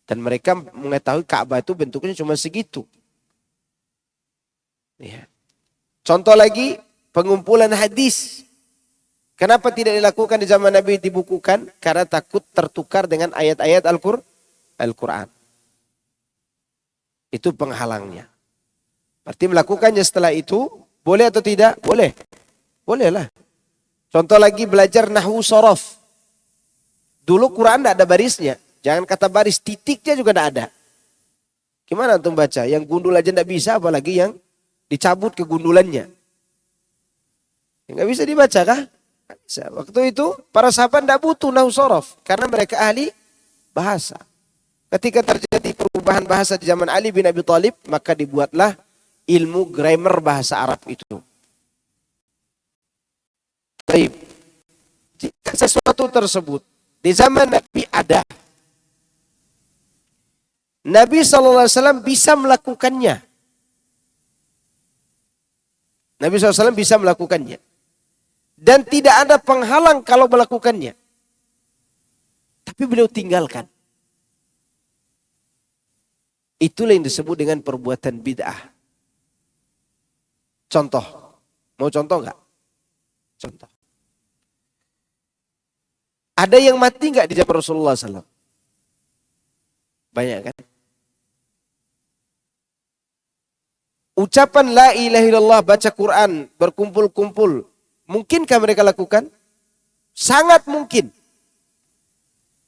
Dan mereka mengetahui Ka'bah itu bentuknya cuma segitu. Ya. Contoh lagi, pengumpulan hadis. Kenapa tidak dilakukan di zaman Nabi dibukukan? Karena takut tertukar dengan ayat-ayat Al-Quran. Itu penghalangnya. Berarti melakukannya setelah itu boleh atau tidak? Boleh. Bolehlah. Contoh lagi belajar nahwu sorof. Dulu Quran tidak ada barisnya. Jangan kata baris, titiknya juga tidak ada. Gimana antum baca? Yang gundul aja tidak bisa, apalagi yang dicabut kegundulannya. Nggak bisa dibaca kah? Nggak bisa. Waktu itu para sahabat tidak butuh nahwu sorof. Karena mereka ahli bahasa. Ketika terjadi perubahan bahasa di zaman Ali bin Abi Thalib, maka dibuatlah ilmu grammar bahasa Arab itu. Baik. Jika sesuatu tersebut di zaman Nabi ada, Nabi SAW bisa melakukannya. Nabi SAW bisa melakukannya. Dan tidak ada penghalang kalau melakukannya. Tapi beliau tinggalkan. Itulah yang disebut dengan perbuatan bid'ah. Contoh. Mau contoh enggak? Contoh. Ada yang mati enggak di zaman Rasulullah SAW? Banyak kan? Ucapan la ilaha illallah, baca Quran, berkumpul-kumpul. Mungkinkah mereka lakukan? Sangat mungkin.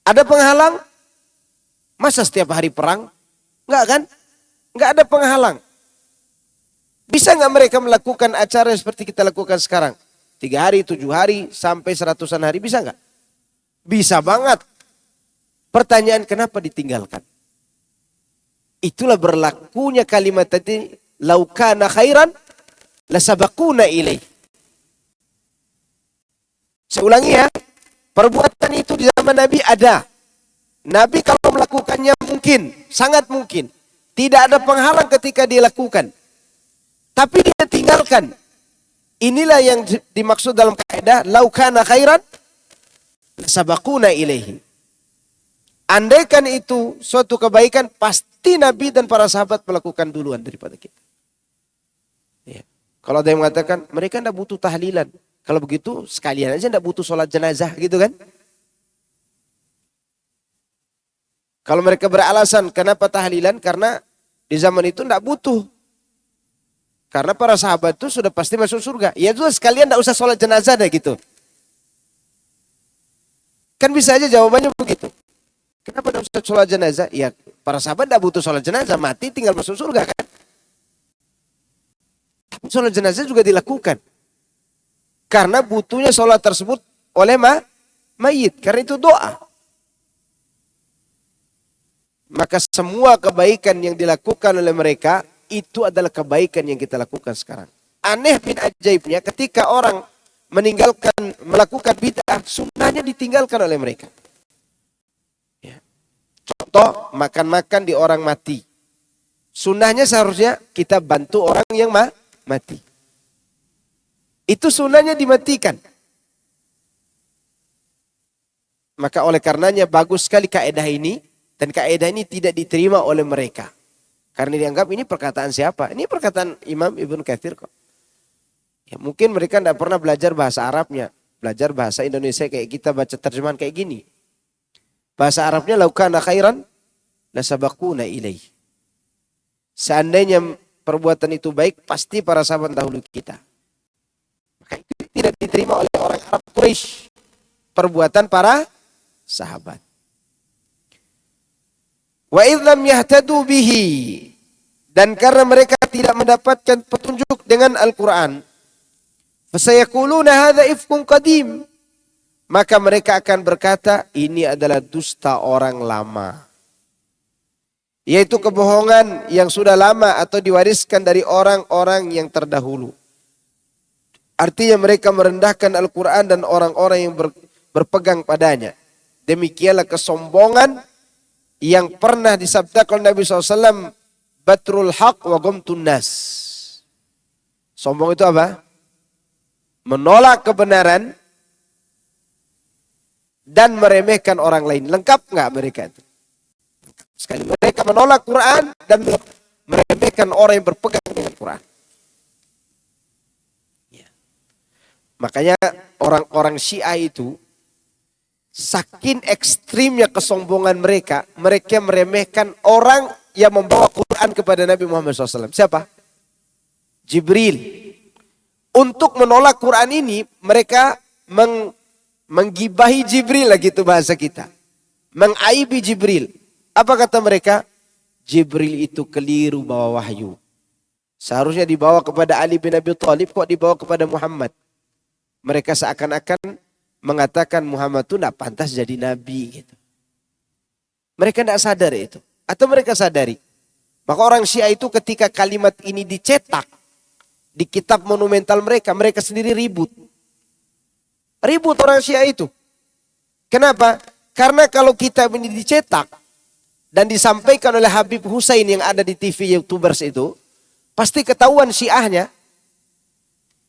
Ada penghalang? Masa setiap hari perang? Enggak kan? Enggak ada penghalang. Bisa enggak mereka melakukan acara seperti kita lakukan sekarang? 3 hari, 7 hari, sampai 100-an hari, bisa enggak? Bisa banget. Pertanyaan kenapa ditinggalkan? Itulah berlakunya kalimat tadi, lau kana khairan lasabaquna ilaih. Saya ulangi ya, perbuatan itu di zaman Nabi ada. Nabi kalau melakukannya mungkin, sangat mungkin. Tidak ada penghalang ketika dia lakukan. Tapi dia tinggalkan. Inilah yang dimaksud dalam kaidah lau kana khairan sabaquna ilaihi. Andaikan itu suatu kebaikan, pasti Nabi dan para sahabat melakukan duluan daripada kita. Ya. Kalau ada yang mengatakan mereka tidak butuh tahlilan. Kalau begitu sekalian aja tidak butuh sholat jenazah gitu kan. Kalau mereka beralasan kenapa tahlilan, karena di zaman itu tidak butuh. Karena para sahabat itu sudah pasti masuk surga. Ya juga sekalian tidak usah sholat jenazah deh gitu. Kan bisa aja jawabannya begitu. Kenapa tidak usah sholat jenazah? Ya para sahabat tidak butuh sholat jenazah, mati tinggal masuk surga kan. Tapi sholat jenazah juga dilakukan. Karena butuhnya sholat tersebut oleh mayit. Karena itu doa. Maka semua kebaikan yang dilakukan oleh mereka, itu adalah kebaikan yang kita lakukan sekarang. Aneh bin ajaibnya ketika orang melakukan bid'ah, sunnahnya ditinggalkan oleh mereka. Ya. Contoh, makan-makan di orang mati. Sunnahnya seharusnya kita bantu orang yang mati. Itu sunnahnya dimatikan. Maka oleh karenanya bagus sekali kaidah ini. Dan kaidah ini tidak diterima oleh mereka. Karena dianggap ini perkataan siapa? Ini perkataan Imam Ibnu Katsir kok. Ya, mungkin mereka tidak pernah belajar bahasa Arabnya. Belajar bahasa Indonesia kayak kita baca terjemahan kayak gini. Bahasa Arabnya lau kana khairan lasabaquna ilaih. Seandainya perbuatan itu baik, pasti para sahabat dahulu kita. Maka itu tidak diterima oleh orang Arab Quraisy. Perbuatan para sahabat. Wa idlam yahtadu bihi, dan karena mereka tidak mendapatkan petunjuk dengan Al-Quran, fasayaquluna hadza ifkun qadim, maka mereka akan berkata ini adalah dusta orang lama, yaitu kebohongan yang sudah lama atau diwariskan dari orang-orang yang terdahulu. Artinya mereka merendahkan Al-Quran dan orang-orang yang berpegang padanya. Demikianlah kesombongan yang pernah disabdakan Nabi SAW, batrul haq wa ghamtun nas. Sombong itu apa? Menolak kebenaran dan meremehkan orang lain. Lengkap nggak mereka itu? Sekali mereka menolak Quran dan meremehkan orang yang berpegang dengan Quran. Ya. Makanya orang-orang Syiah itu, saking ekstrimnya kesombongan mereka, mereka meremehkan orang yang membawa Quran Quran kepada Nabi Muhammad SAW. Siapa? Jibril. Untuk menolak Quran ini, mereka menggibahi Jibril lah gitu bahasa kita. Mengaibi Jibril. Apa kata mereka? Jibril itu keliru bawa wahyu. Seharusnya dibawa kepada Ali bin Abi Thalib, kok dibawa kepada Muhammad. Mereka seakan-akan mengatakan Muhammad itu tidak pantas jadi nabi gitu. Mereka tidak sadar itu. Atau mereka sadari. Maka orang Syiah itu ketika kalimat ini dicetak di kitab monumental mereka, mereka sendiri ribut. Ribut orang Syiah itu. Kenapa? Karena kalau kitab ini dicetak dan disampaikan oleh Habib Hussein yang ada di TV YouTubers itu, pasti ketahuan Syiahnya.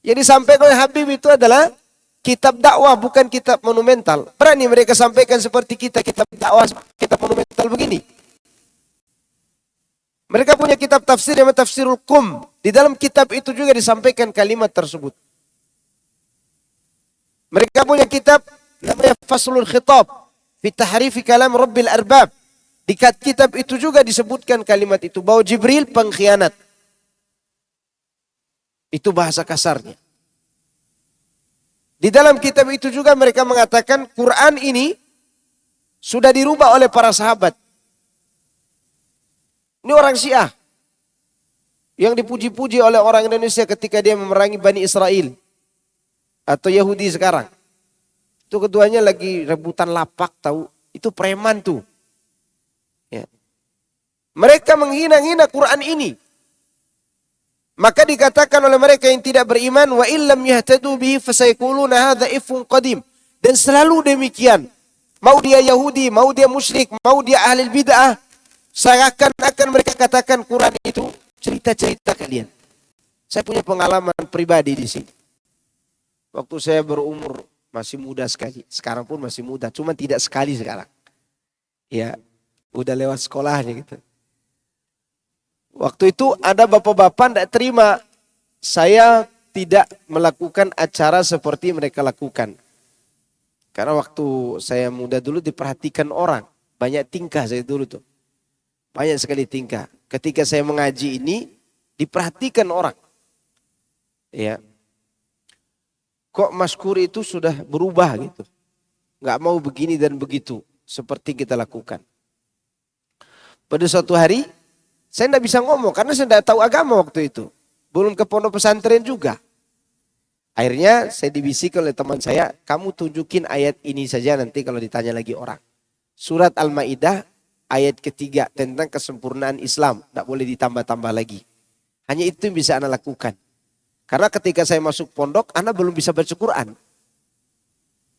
Yang disampaikan oleh Habib itu adalah kitab dakwah, bukan kitab monumental. Berani mereka sampaikan seperti kita, kitab dakwah, kitab monumental begini. Mereka punya kitab tafsir yang Tafsirul Qum. Di dalam kitab itu juga disampaikan kalimat tersebut. Mereka punya kitab namanya Faslul Khitab fi Tahrifi Kalam Rabbil Arbab. Di kitab itu juga disebutkan kalimat itu, bahwa Jibril pengkhianat. Itu bahasa kasarnya. Di dalam kitab itu juga mereka mengatakan Quran ini sudah dirubah oleh para sahabat. Ini orang Syiah yang dipuji-puji oleh orang Indonesia ketika dia memerangi Bani Israel atau Yahudi sekarang. Itu keduanya lagi rebutan lapak, tahu? Itu preman tuh. Ya. Mereka menghina-hina Quran ini. Maka dikatakan oleh mereka yang tidak beriman, wa illam yahtadu bihi fasayquluna hadza ifun qadim. Dan selalu demikian. Mau dia Yahudi, mau dia musyrik, mau dia ahli bid'ah, seakan-akan mereka katakan Quran itu cerita-cerita kalian. Saya punya pengalaman pribadi di sini. Waktu saya berumur masih muda sekali, sekarang pun masih muda, cuma tidak sekali sekarang. Ya, udah lewat sekolahnya gitu. Waktu itu ada bapak-bapak tidak terima saya tidak melakukan acara seperti mereka lakukan. Karena waktu saya muda dulu diperhatikan orang. Banyak tingkah saya dulu tuh. Banyak sekali tingkah. Ketika saya mengaji ini diperhatikan orang. Ya. Kok Mas Kuri itu sudah berubah gitu. Nggak mau begini dan begitu. Seperti kita lakukan. Pada suatu hari saya tidak bisa ngomong karena saya tidak tahu agama waktu itu. Belum ke pondok pesantren juga. Akhirnya saya dibisik oleh teman saya, kamu tunjukin ayat ini saja nanti kalau ditanya lagi orang. Surat Al-Maidah ayat ketiga tentang kesempurnaan Islam. Tidak boleh ditambah-tambah lagi. Hanya itu yang bisa Anda lakukan. Karena ketika saya masuk pondok, Anda belum bisa baca Quran.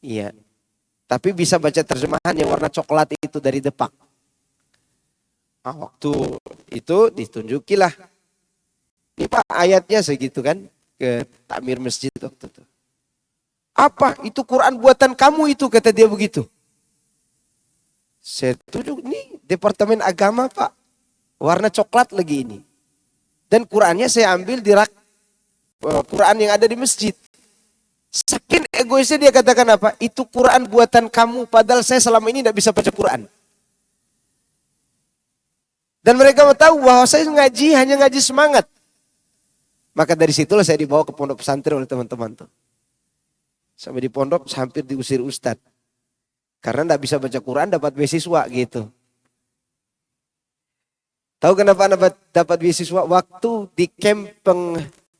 Iya. Tapi bisa baca terjemahan yang warna coklat itu dari Depak. Nah, waktu itu ditunjukilah. Ini Pak ayatnya segitu kan. Ke takmir masjid waktu itu. Apa? Itu Quran buatan kamu itu, kata dia begitu. Saya tunjuk, ini Departemen Agama Pak. Warna coklat lagi ini. Dan Qurannya saya ambil di rak Quran yang ada di masjid. Saking egoisnya dia katakan apa? Itu Quran buatan kamu, padahal saya selama ini tidak bisa baca Quran. Dan mereka mau tahu bahwa saya ngaji hanya ngaji semangat. Maka dari situlah saya dibawa ke pondok pesantren oleh teman-teman tuh. Sampai di pondok hampir diusir ustadz. Karena tidak bisa baca Quran dapat beasiswa gitu. Tahu kenapa dapat beasiswa? Waktu di camp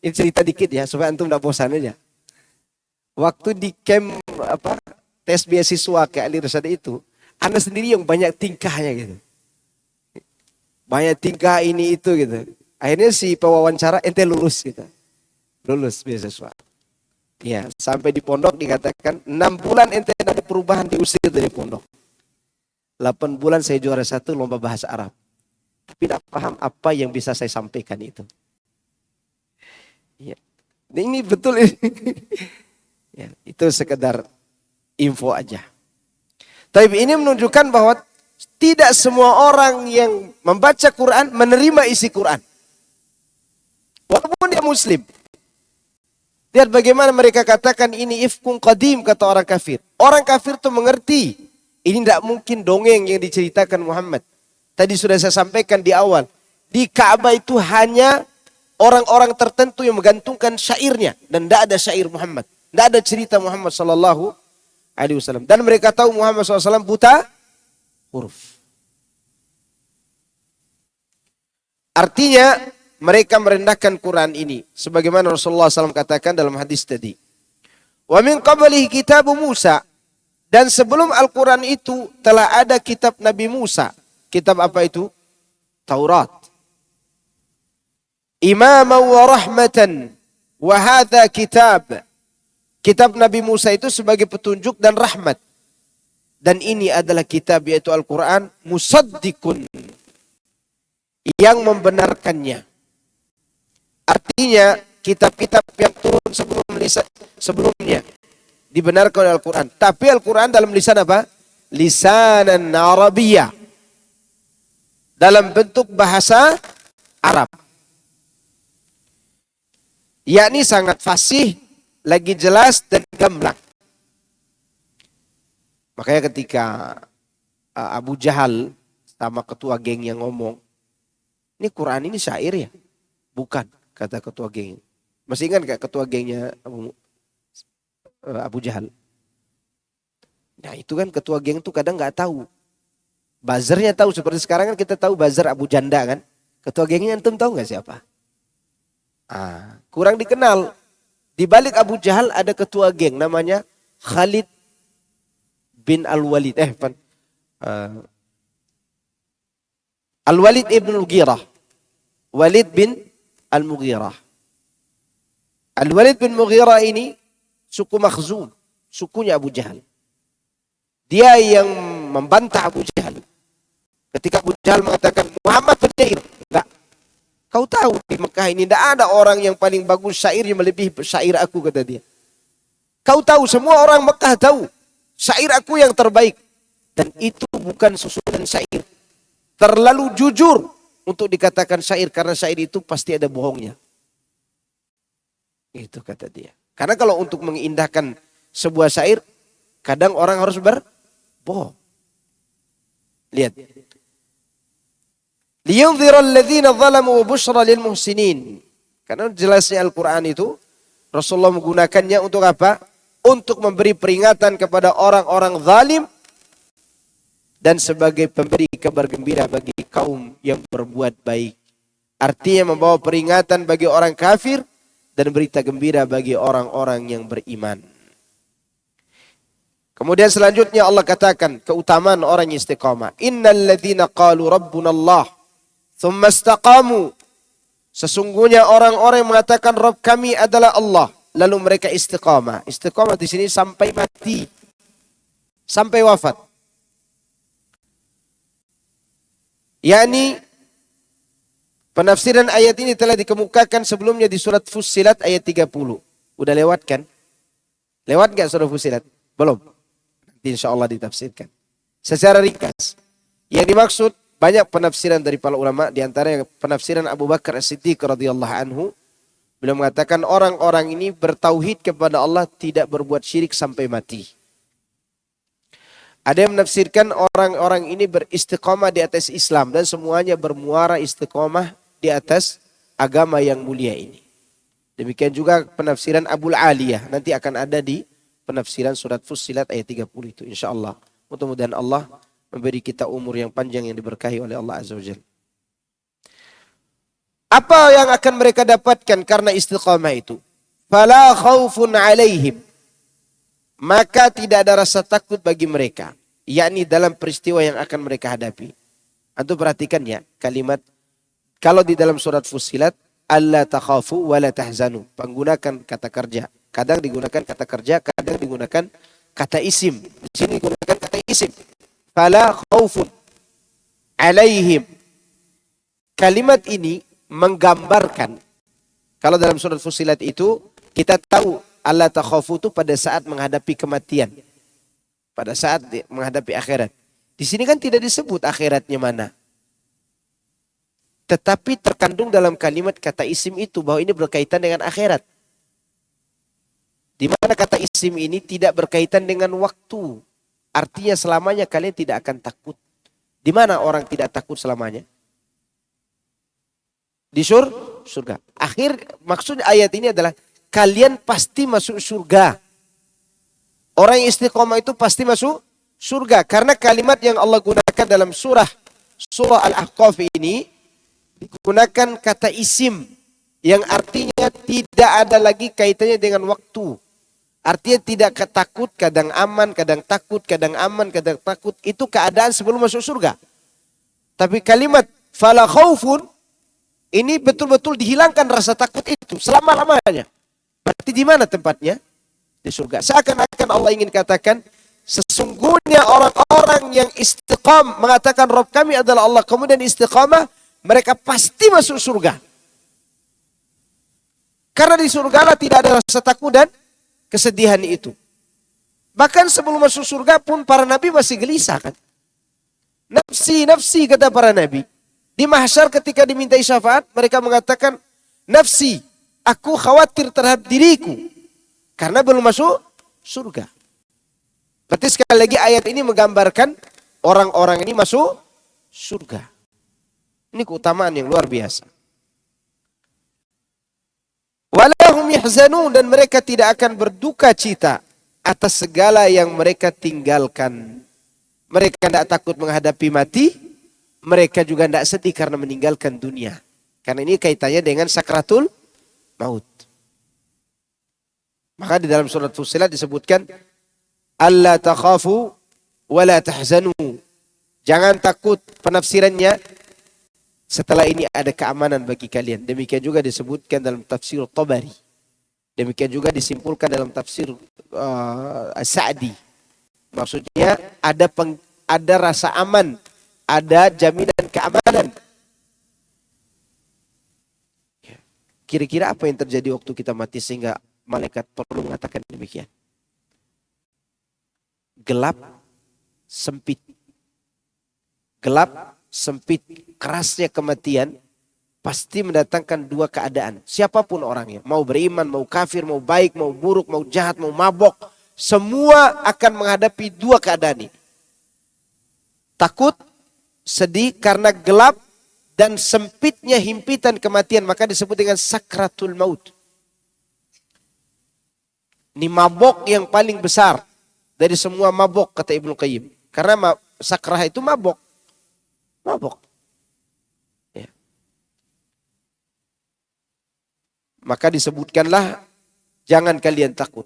ini cerita dikit ya supaya antum tidak bosan aja. Waktu di camp tes beasiswa ke Ali Rasada itu, Anda sendiri yang banyak tingkahnya gitu. Banyak tingkah ini itu gitu. Akhirnya si pewawancara ente lulus gitu. Lulus beasiswa. Ya, sampai di pondok dikatakan 6 bulan ente ada perubahan diusir dari pondok. 8 bulan saya juara 1 lomba bahasa Arab. Tapi tidak paham apa yang bisa saya sampaikan itu. Ya. Ini betul ini. Ya, itu sekedar info aja. Tapi ini menunjukkan bahwa tidak semua orang yang membaca Quran menerima isi Quran. Walaupun dia muslim. Lihat bagaimana mereka katakan ini ifkun qadim, kata orang kafir. Orang kafir itu mengerti. Ini tidak mungkin dongeng yang diceritakan Muhammad. Tadi sudah saya sampaikan di awal. Di Ka'bah itu hanya orang-orang tertentu yang menggantungkan syairnya. Dan tidak ada syair Muhammad. Tidak ada cerita Muhammad sallallahu alaihi wasallam. Dan mereka tahu Muhammad SAW buta huruf. Artinya mereka merendahkan Quran ini. Sebagaimana Rasulullah SAW katakan dalam hadis tadi. Wa min qablihi kitab Musa. Dan sebelum Al-Quran itu telah ada kitab Nabi Musa. Kitab apa itu? Taurat. Imaman wa rahmatan. Wa hadha kitab. Kitab Nabi Musa itu sebagai petunjuk dan rahmat. Dan ini adalah kitab yaitu Al-Quran. Musaddiqun. Yang membenarkannya. Artinya kitab-kitab yang turun sebelumnya. Dibenarkan oleh Al-Quran. Tapi Al-Quran dalam lisan apa? Lisanan Arabiyah. Dalam bentuk bahasa Arab. Yakni sangat fasih, lagi jelas dan gamblang. Makanya ketika Abu Jahal sama ketua geng yang ngomong, ini Quran ini syair ya? Bukan, kata ketua geng. Masih ingat gak ketua gengnya Abu Jahal? Nah itu kan ketua geng tuh kadang gak tahu. Buzzernya tahu, seperti sekarang kan kita tahu buzzer Abu Janda kan. Ketua gengnya antum tahu gak siapa? Kurang dikenal. Di balik Abu Jahal ada ketua geng namanya Khalid bin Al-Walid. Al-Walid ibn Mughirah. Walid bin Al-Mughirah. Al-Walid bin Mughirah ini suku Makhzum. Sukunya Abu Jahal. Dia yang membantah Abu Jahal. Ketika Abu Jahal mengatakan Muhammad penyair. Enggak. Kau tahu di Mekah ini tidak ada orang yang paling bagus syairnya melebihi syair aku, kata dia. Kau tahu, semua orang Mekah tahu syair aku yang terbaik. Dan itu bukan susunan syair. Terlalu jujur untuk dikatakan syair. Karena syair itu pasti ada bohongnya. Itu kata dia. Karena kalau untuk mengindahkan sebuah syair, kadang orang harus berbohong. Lihat. Liyunzira alladhina zalamu wa bushra lil muhsinin. Karena jelasnya Al-Quran itu, Rasulullah menggunakannya untuk apa? Untuk memberi peringatan kepada orang-orang zalim dan sebagai pemberi kabar gembira bagi kaum yang berbuat baik. Artinya membawa peringatan bagi orang kafir dan berita gembira bagi orang-orang yang beriman. Kemudian selanjutnya Allah katakan keutamaan orang yang istiqamah. Innal ladzina qalu rabbuna Allah thumma istaqamu. Sesungguhnya orang-orang yang mengatakan Rabb kami adalah Allah, lalu mereka istiqamah. Istiqamah di sini sampai mati, sampai wafat. Yakni penafsiran ayat ini telah dikemukakan sebelumnya di surat Fussilat ayat 30. Udah lewat kan? Lewat gak surat Fussilat? Belum. Nanti insya Allah ditafsirkan. Secara ringkas. Yang dimaksud banyak penafsiran dari para ulama. Di antara penafsiran Abu Bakar As-Siddiq radhiyallahu anhu. Beliau mengatakan orang-orang ini bertauhid kepada Allah, tidak berbuat syirik sampai mati. Ada yang menafsirkan orang-orang ini beristiqamah di atas Islam. Dan semuanya bermuara istiqamah di atas agama yang mulia ini. Demikian juga penafsiran Abul Aliyah. Nanti akan ada di penafsiran surat Fussilat ayat 30 itu. InsyaAllah. Mudah-mudahan Allah memberi kita umur yang panjang yang diberkahi oleh Allah Azza wa Jalla. Apa yang akan mereka dapatkan karena istiqamah itu? Fala khaufun alaihim. Maka tidak ada rasa takut bagi mereka. Yakni dalam peristiwa yang akan mereka hadapi. Antum perhatikan ya kalimat. Kalau di dalam surat Fussilat. Alla takhafu wa la tahzanu. Menggunakan kata kerja. Kadang digunakan kata kerja. Kadang digunakan kata isim. Di sini digunakan kata isim. Fala khaufun alaihim. Kalimat ini menggambarkan. Kalau dalam surat Fussilat itu. Kita tahu. Allah takhafu itu pada saat menghadapi kematian. Pada saat menghadapi akhirat. Di sini kan tidak disebut akhiratnya mana. Tetapi terkandung dalam kalimat kata isim itu bahwa ini berkaitan dengan akhirat. Di mana kata isim ini tidak berkaitan dengan waktu. Artinya selamanya kalian tidak akan takut. Di mana orang tidak takut selamanya? di surga. Maksud ayat ini adalah kalian pasti masuk surga. Orang yang istiqomah itu pasti masuk surga. Karena kalimat yang Allah gunakan dalam surah Al-Ahqaf ini digunakan kata isim yang artinya tidak ada lagi kaitannya dengan waktu. Artinya tidak takut, kadang aman, kadang takut, kadang aman, kadang takut. Itu keadaan sebelum masuk surga. Tapi kalimat fala khaufun ini betul-betul dihilangkan rasa takut itu selama-lamanya. Berarti di mana tempatnya? Di surga. Seakan-akan Allah ingin katakan, sesungguhnya orang-orang yang istiqam mengatakan Rabb kami adalah Allah, kemudian istiqamah, mereka pasti masuk surga. Karena di surga tidak ada rasa takut dan kesedihan itu. Bahkan sebelum masuk surga pun para nabi masih gelisah kan. Nafsi, nafsi kata para nabi. Di mahsyar ketika dimintai syafaat, mereka mengatakan, nafsi, aku khawatir terhadap diriku. Karena belum masuk surga. Berarti sekali lagi ayat ini menggambarkan orang-orang ini masuk surga. Ini keutamaan yang luar biasa. Walahum yahzanun, dan mereka tidak akan berduka cita atas segala yang mereka tinggalkan. Mereka tidak takut menghadapi mati. Mereka juga tidak sedih karena meninggalkan dunia. Karena ini kaitannya dengan sakratul maut. Maka di dalam surat Fussilat disebutkan, alla takhafu wa la tahzanu. Jangan takut, penafsirannya setelah ini ada keamanan bagi kalian. Demikian juga disebutkan dalam tafsir Tabari. Demikian juga disimpulkan dalam tafsir Sa'di. Maksudnya ada rasa aman, ada jaminan keamanan. Kira-kira apa yang terjadi waktu kita mati sehingga malaikat perlu mengatakan demikian? Gelap, sempit. Gelap, sempit. Kerasnya kematian pasti mendatangkan dua keadaan. Siapapun orangnya, mau beriman, mau kafir, mau baik, mau buruk, mau jahat, mau mabok, semua akan menghadapi dua keadaan ini. Takut, sedih karena gelap dan sempitnya himpitan kematian, maka disebut dengan sakratul maut. Ini mabok yang paling besar dari semua mabok, kata Ibnu Qayyim. Karena sakrah itu mabok. Mabok. Ya. Maka disebutkanlah, jangan kalian takut.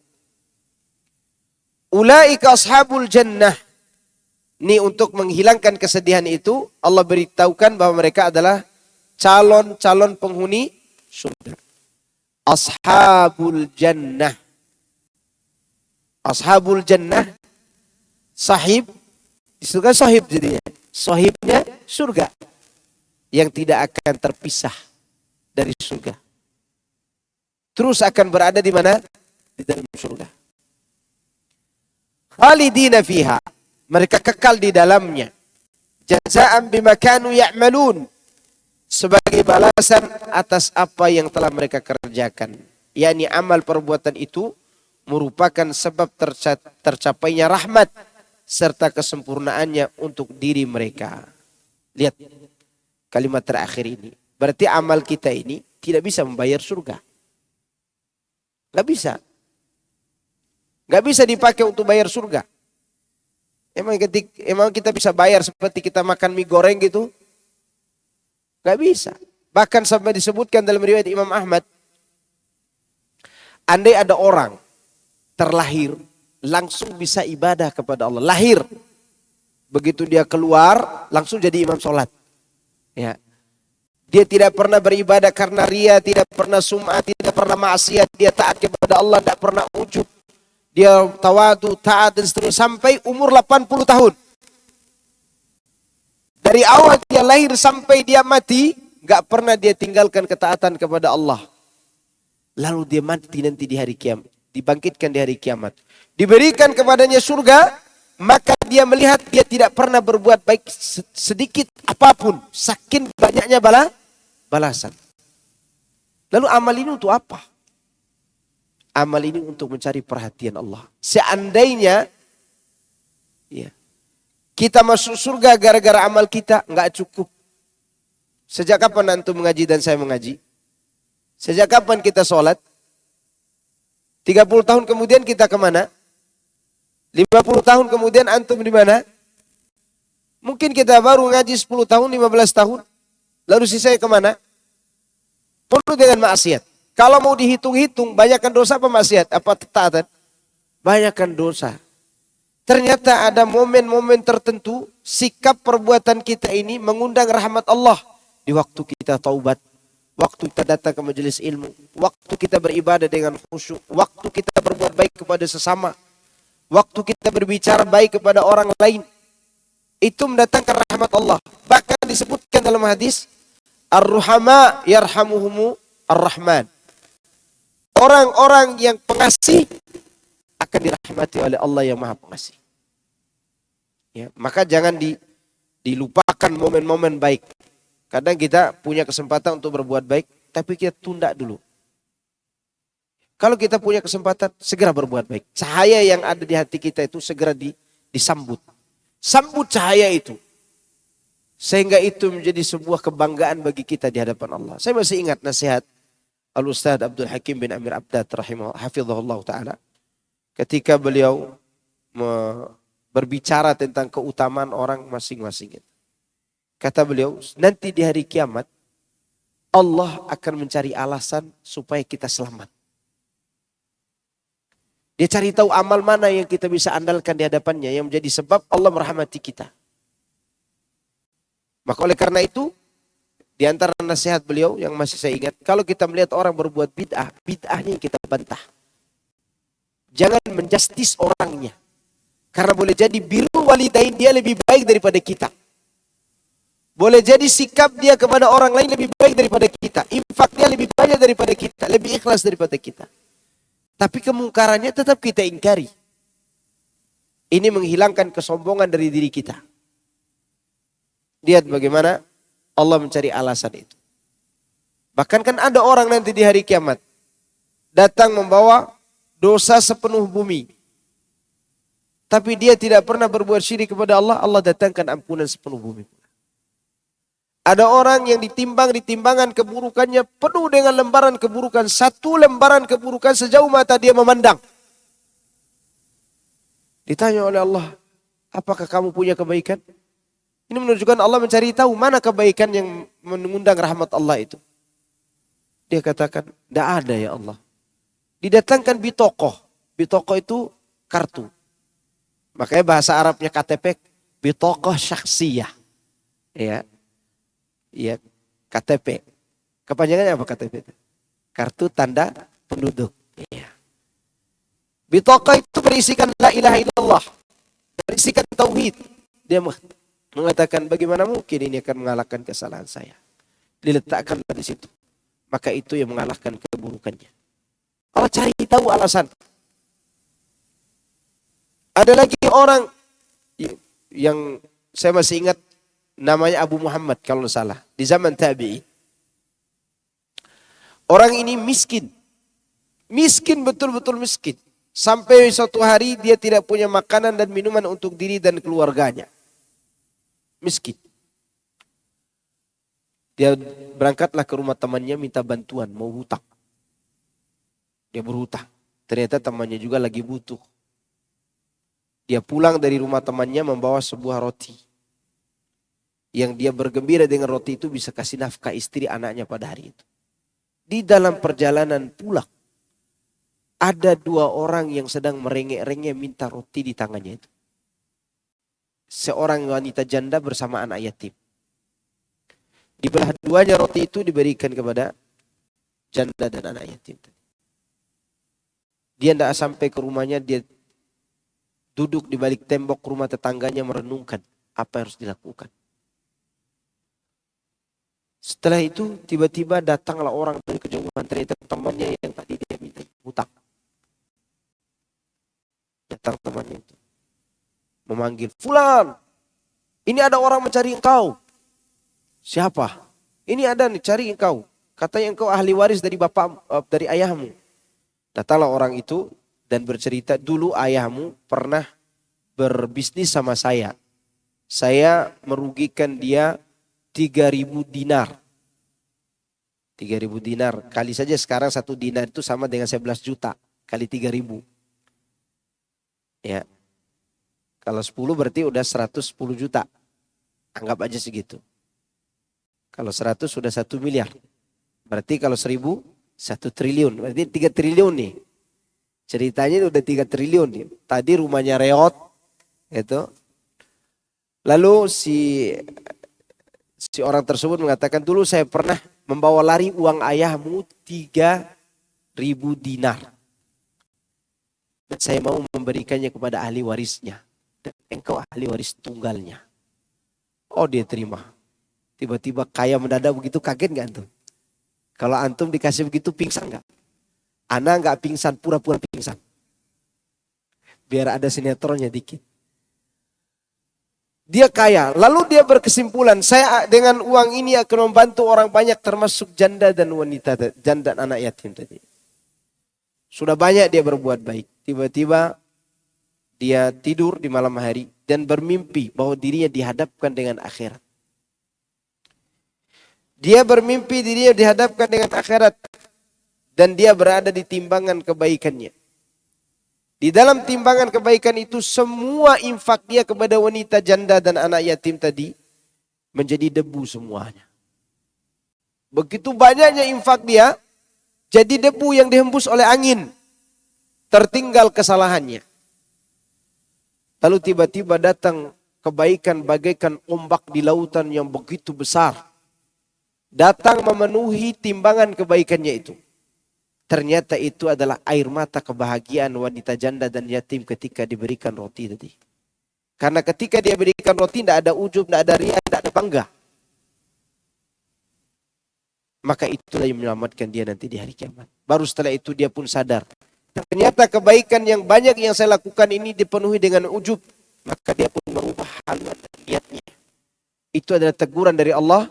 Ulaika ashabul jannah. Ini untuk menghilangkan kesedihan itu, Allah beritahukan bahwa mereka adalah calon-calon penghuni surga. Ashabul jannah. Ashabul jannah, sahib, disebutkan sahib jadinya. Sahibnya surga. Yang tidak akan terpisah dari surga. Terus akan berada di mana? Di dalam surga. Khalidina fiha. Mereka kekal di dalamnya. Jazaan bima kanu ya'malun. Sebagai balasan atas apa yang telah mereka kerjakan. yakni amal perbuatan itu merupakan sebab tercapainya rahmat serta kesempurnaannya untuk diri mereka. Lihat kalimat terakhir ini. Berarti amal kita ini tidak bisa membayar surga. Gak bisa. Gak bisa dipakai untuk bayar surga. Emang kita bisa bayar seperti kita makan mie goreng gitu? Gak bisa. Bahkan sampai disebutkan dalam riwayat Imam Ahmad, andai ada orang terlahir langsung bisa ibadah kepada Allah. Lahir. Begitu dia keluar langsung jadi imam sholat. Ya. Dia tidak pernah beribadah karena ria, tidak pernah sum'ah, tidak pernah maksiat. Dia taat kepada Allah, tidak pernah ujub. Dia tawadu, taat dan seterusnya sampai umur 80 tahun. Dari awal dia lahir sampai dia mati, gak pernah dia tinggalkan ketaatan kepada Allah. Lalu dia mati nanti di hari kiamat, dibangkitkan di hari kiamat. Diberikan kepadanya surga, maka dia melihat dia tidak pernah berbuat baik sedikit apapun, saking banyaknya balasan. Lalu amal ini untuk apa? Amal ini untuk mencari perhatian Allah. Seandainya ya, kita masuk surga gara-gara amal kita, enggak cukup. Sejak kapan antum mengaji dan saya mengaji? Sejak kapan kita sholat? 30 tahun kemudian kita kemana? 50 tahun kemudian antum di mana? Mungkin kita baru ngaji 10 tahun, 15 tahun. Lalu sisanya kemana? Penuh dengan maksiat. Kalau mau dihitung-hitung, banyakkan dosa apa maksiat? Apa taatan? Banyakkan dosa. Ternyata ada momen-momen tertentu, sikap perbuatan kita ini mengundang rahmat Allah. Di waktu kita taubat, waktu kita datang ke majelis ilmu, waktu kita beribadah dengan khusyuk, waktu kita berbuat baik kepada sesama, waktu kita berbicara baik kepada orang lain. Itu mendatangkan rahmat Allah. Bahkan disebutkan dalam hadis, Ar-Ruhama yarhamuhumu Ar-Rahman. Orang-orang yang pengasih akan dirahmati oleh Allah yang Maha Pengasih. Ya, maka jangan dilupakan momen-momen baik. Kadang kita punya kesempatan untuk berbuat baik, tapi kita tunda dulu. Kalau kita punya kesempatan, segera berbuat baik. Cahaya yang ada di hati kita itu segera disambut. Sambut cahaya itu. Sehingga itu menjadi sebuah kebanggaan bagi kita di hadapan Allah. Saya masih ingat nasihat Al-Ustaz Abdul Hakim bin Amir Abdad hafizahullah ta'ala. Ketika beliau berbicara tentang keutamaan orang masing-masing. Kata beliau, nanti di hari kiamat, Allah akan mencari alasan supaya kita selamat. Dia cari tahu amal mana yang kita bisa andalkan di hadapannya yang menjadi sebab Allah merahmati kita. Maka oleh karena itu, di antara nasihat beliau yang masih saya ingat, kalau kita melihat orang berbuat bid'ah, bid'ahnya kita bantah. Jangan menjustis orangnya. Karena boleh jadi birrul walidain dia lebih baik daripada kita. Boleh jadi sikap dia kepada orang lain lebih baik daripada kita. Infak dia lebih banyak daripada kita, lebih ikhlas daripada kita. Tapi kemungkarannya tetap kita ingkari. Ini menghilangkan kesombongan dari diri kita. Lihat bagaimana Allah mencari alasan itu. Bahkan kan ada orang nanti di hari kiamat datang membawa dosa sepenuh bumi. Tapi dia tidak pernah berbuat syirik kepada Allah, Allah datangkan ampunan sepenuh bumi. Ada orang yang ditimbang di timbangan keburukannya penuh dengan lembaran keburukan. Satu lembaran keburukan sejauh mata dia memandang. Ditanya oleh Allah, apakah kamu punya kebaikan? Ini menunjukkan Allah mencari tahu mana kebaikan yang mengundang rahmat Allah itu. Dia katakan, tidak ada ya Allah. Didatangkan bitokoh. Bitokoh itu kartu. Makanya bahasa Arabnya KTP, bitokoh syaksiyah. Ya. Ya, KTP. Kepanjangannya apa KTP? Kartu tanda penduduk. Ya. Bitokoh itu berisikan la ilaha illallah. Berisikan tauhid. Dia mengatakan bagaimana mungkin ini akan mengalahkan kesalahan saya. Diletakkanlah di situ. Maka itu yang mengalahkan keburukannya. Allah cari tahu alasan. Ada lagi orang yang saya masih ingat namanya Abu Muhammad kalau salah. Di zaman tabi'in. Orang ini miskin. Miskin, betul-betul miskin. Sampai suatu hari dia tidak punya makanan dan minuman untuk diri dan keluarganya. Miskin. Dia berangkatlah ke rumah temannya minta bantuan, mau hutang. Dia berhutang. Ternyata temannya juga lagi butuh. Dia pulang dari rumah temannya membawa sebuah roti. Yang dia bergembira dengan roti itu bisa kasih nafkah istri anaknya pada hari itu. Di dalam perjalanan pulang, ada dua orang yang sedang merengek-rengek minta roti di tangannya itu. Seorang wanita janda bersama anak yatim. Di belah duanya roti itu diberikan kepada janda dan anak yatim. Dia tidak sampai ke rumahnya, dia duduk di balik tembok rumah tetangganya merenungkan apa yang harus dilakukan. Setelah itu tiba-tiba datanglah orang dari kejauhan, ternyata temannya yang tadi dia minta hutang. Datang temannya itu memanggil, "Fulan, ini ada orang mencari engkau." "Siapa?" "Ini ada nih cari engkau. Katanya engkau ahli waris dari dari ayahmu." Datanglah orang itu dan bercerita, "Dulu ayahmu pernah berbisnis sama saya. Saya merugikan dia 3.000 dinar. 3.000 dinar. Kali saja sekarang 1 dinar itu sama dengan 11 juta. Kali 3.000. Ya. Kalau 10 berarti udah 110 juta. Anggap aja segitu. Kalau 100 sudah 1 miliar. Berarti kalau 1.000, 1 triliun. Berarti 3 triliun nih. Ceritanya udah 3 triliun nih. Tadi rumahnya reot. Gitu. Lalu si orang tersebut mengatakan, dulu saya pernah membawa lari uang ayahmu 3.000 dinar. Dan saya mau memberikannya kepada ahli warisnya. Dan engkau ahli waris tunggalnya. Oh, dia terima. Tiba-tiba kaya mendadak begitu, kaget gak antum? Kalau antum dikasih begitu pingsan gak? Ana gak pingsan, pura-pura pingsan. Biar ada sinetronnya dikit. Dia kaya, lalu dia berkesimpulan, saya dengan uang ini akan membantu orang banyak termasuk janda dan wanita, janda dan anak yatim tadi. Sudah banyak dia berbuat baik. Tiba-tiba dia tidur di malam hari dan bermimpi bahwa dirinya dihadapkan dengan akhirat. Dia bermimpi dirinya dihadapkan dengan akhirat dan dia berada di timbangan kebaikannya. Di dalam timbangan kebaikan itu semua infak dia kepada wanita janda dan anak yatim tadi menjadi debu semuanya. Begitu banyaknya infak dia jadi debu yang dihembus oleh angin. Tertinggal kesalahannya. Lalu tiba-tiba datang kebaikan bagaikan ombak di lautan yang begitu besar. Datang memenuhi timbangan kebaikannya itu. Ternyata itu adalah air mata kebahagiaan wanita janda dan yatim ketika diberikan roti tadi. Karena ketika dia berikan roti tidak ada ujub, tidak ada riya, tidak ada bangga. Maka itulah yang menyelamatkan dia nanti di hari kiamat. Baru setelah itu dia pun sadar. Ternyata kebaikan yang banyak yang saya lakukan ini dipenuhi dengan ujub. Maka dia pun merubah haluan dan niatnya. Itu adalah teguran dari Allah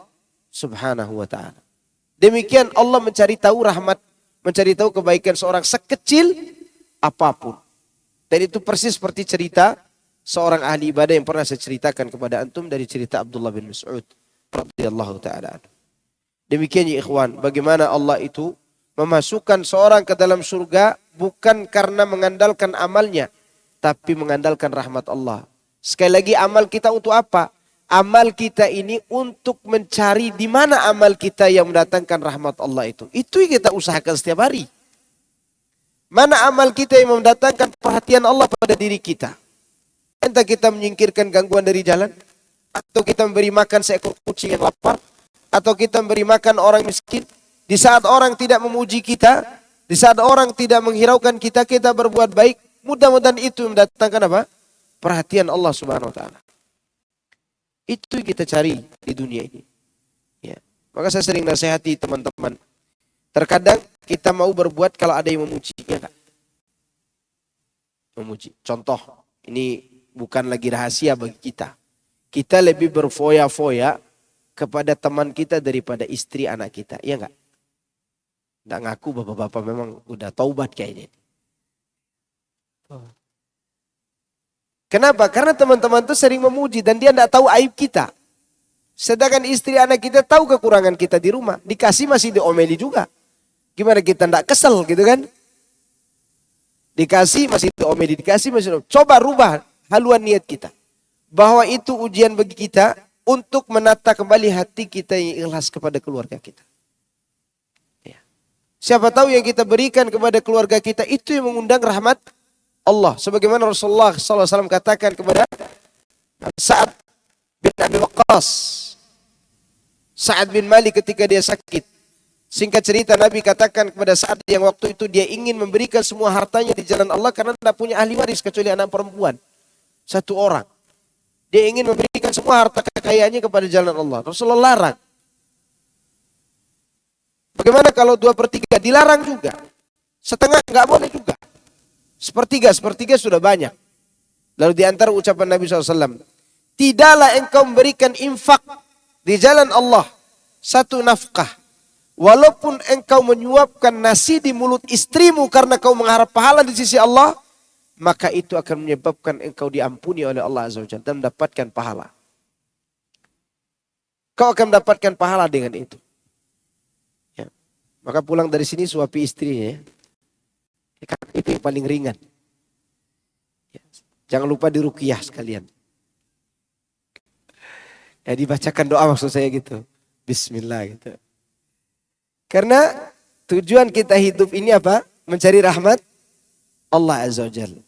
Subhanahu wa ta'ala. Demikian Allah mencari tahu rahmat, mencari tahu kebaikan seorang sekecil apapun. Dan itu persis seperti cerita seorang ahli ibadah yang pernah saya ceritakan kepada antum dari cerita Abdullah bin Mas'ud radhiyallahu ta'ala. Demikian ya ikhwan, bagaimana Allah itu memasukkan seorang ke dalam surga bukan karena mengandalkan amalnya, tapi mengandalkan rahmat Allah. Sekali lagi, amal kita untuk apa? Amal kita ini untuk mencari di mana amal kita yang mendatangkan rahmat Allah itu. Itu yang kita usahakan setiap hari. Mana amal kita yang mendatangkan perhatian Allah pada diri kita. Entah kita menyingkirkan gangguan dari jalan, atau kita memberi makan seekor kucing yang lapar, atau kita memberi makan orang miskin. Di saat orang tidak memuji kita, di saat orang tidak menghiraukan kita, kita berbuat baik. Mudah-mudahan itu mendatangkan apa? Perhatian Allah Subhanahu wa ta'ala. Itu yang kita cari di dunia ini. Ya. Maka saya sering nasihati teman-teman. Terkadang kita mau berbuat kalau ada yang memuji. Ya kan? Memuji. Contoh, ini bukan lagi rahasia bagi kita. Kita lebih berfoya-foya kepada teman kita daripada istri anak kita. Iya enggak? Nggak ngaku bapak-bapak memang udah taubat kayaknya. Kenapa? Karena teman-teman itu sering memuji dan dia tidak tahu aib kita. Sedangkan istri anak kita tahu kekurangan kita di rumah. Dikasih masih diomeli juga. Gimana kita tidak kesel gitu kan? Dikasih masih diomeli, dikasih masih diomeli. Coba rubah haluan niat kita. Bahwa itu ujian bagi kita untuk menata kembali hati kita yang ikhlas kepada keluarga kita. Siapa tahu yang kita berikan kepada keluarga kita itu yang mengundang rahmat Allah. Sebagaimana Rasulullah SAW katakan kepada Sa'ad bin Abi Waqqas. Sa'ad bin Malik ketika dia sakit. Singkat cerita Nabi katakan kepada Sa'ad yang waktu itu dia ingin memberikan semua hartanya di jalan Allah karena tidak punya ahli waris kecuali anak perempuan. Satu orang. Dia ingin memberikan semua harta kekayaannya kepada jalan Allah. Rasulullah larang. Bagaimana kalau 2/3? Dilarang juga. Setengah nggak boleh juga. Sepertiga sudah banyak. Lalu di antara ucapan Nabi SAW, tidaklah engkau memberikan infak di jalan Allah satu nafkah, walaupun engkau menyuapkan nasi di mulut istrimu karena kau mengharap pahala di sisi Allah, maka itu akan menyebabkan engkau diampuni oleh Allah Azza wa Jalla dan mendapatkan pahala. Kau akan mendapatkan pahala dengan itu. Ya. Maka pulang dari sini suapi istrinya. Ya. Itu yang paling ringan. Ya. Jangan lupa diruqyah sekalian. Ya, dibacakan doa maksud saya gitu. Bismillah gitu. Karena tujuan kita hidup ini apa? Mencari rahmat Allah Azza wa Jalla.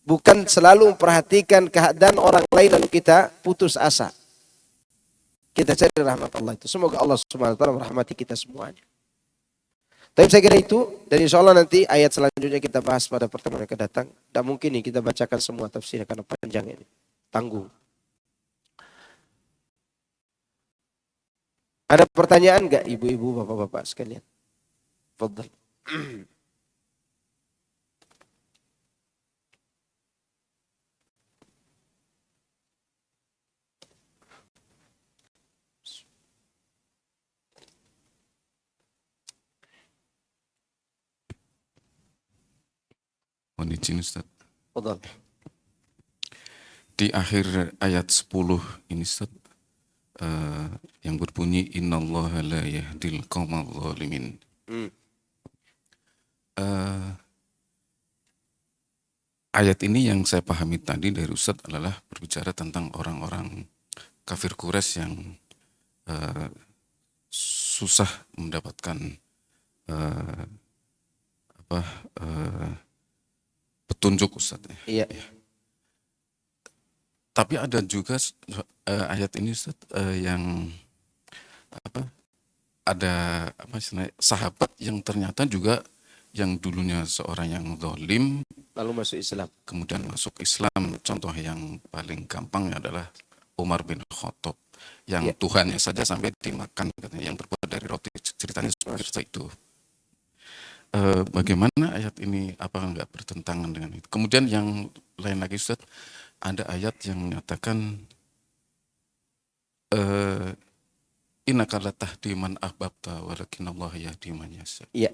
Bukan selalu memperhatikan keadaan orang lain lalu kita putus asa. Kita cari rahmat Allah itu. Semoga Allah Subhanahu wa taala merahmati kita semuanya. Tapi saya kira itu, dan insya Allah nanti ayat selanjutnya kita bahas pada pertemuan yang akan datang. Tidak mungkin nih kita bacakan semua tafsirnya karena panjang ini. Tanggung. Ada pertanyaan enggak ibu-ibu, bapak-bapak sekalian? Fadhal. Mohon izin Ustaz. Fadhal. Di akhir ayat 10 ini Ustaz, yang berbunyi innallaha la yahdil qaumal zalimin. Ayat ini yang saya pahami tadi dari Ustaz adalah berbicara tentang orang-orang kafir Quraisy yang susah mendapatkan petunjuk Ustaz. Iya. Tapi ada juga ayat ini Ustaz, yang ada sahabat yang ternyata juga yang dulunya seorang yang zalim Lalu masuk Islam. kemudian masuk Islam. Contoh yang paling gampang adalah Umar bin Khattab yang Tuhannya saja sampai dimakan katanya, yang terbuat dari roti, ceritanya seperti itu. Bagaimana ayat ini, apakah enggak bertentangan dengan itu? Kemudian yang lain lagi Ustaz, ada ayat yang menyatakan innaka latahdi man ahbabta walakinallaha yahdi man yasha. Iya.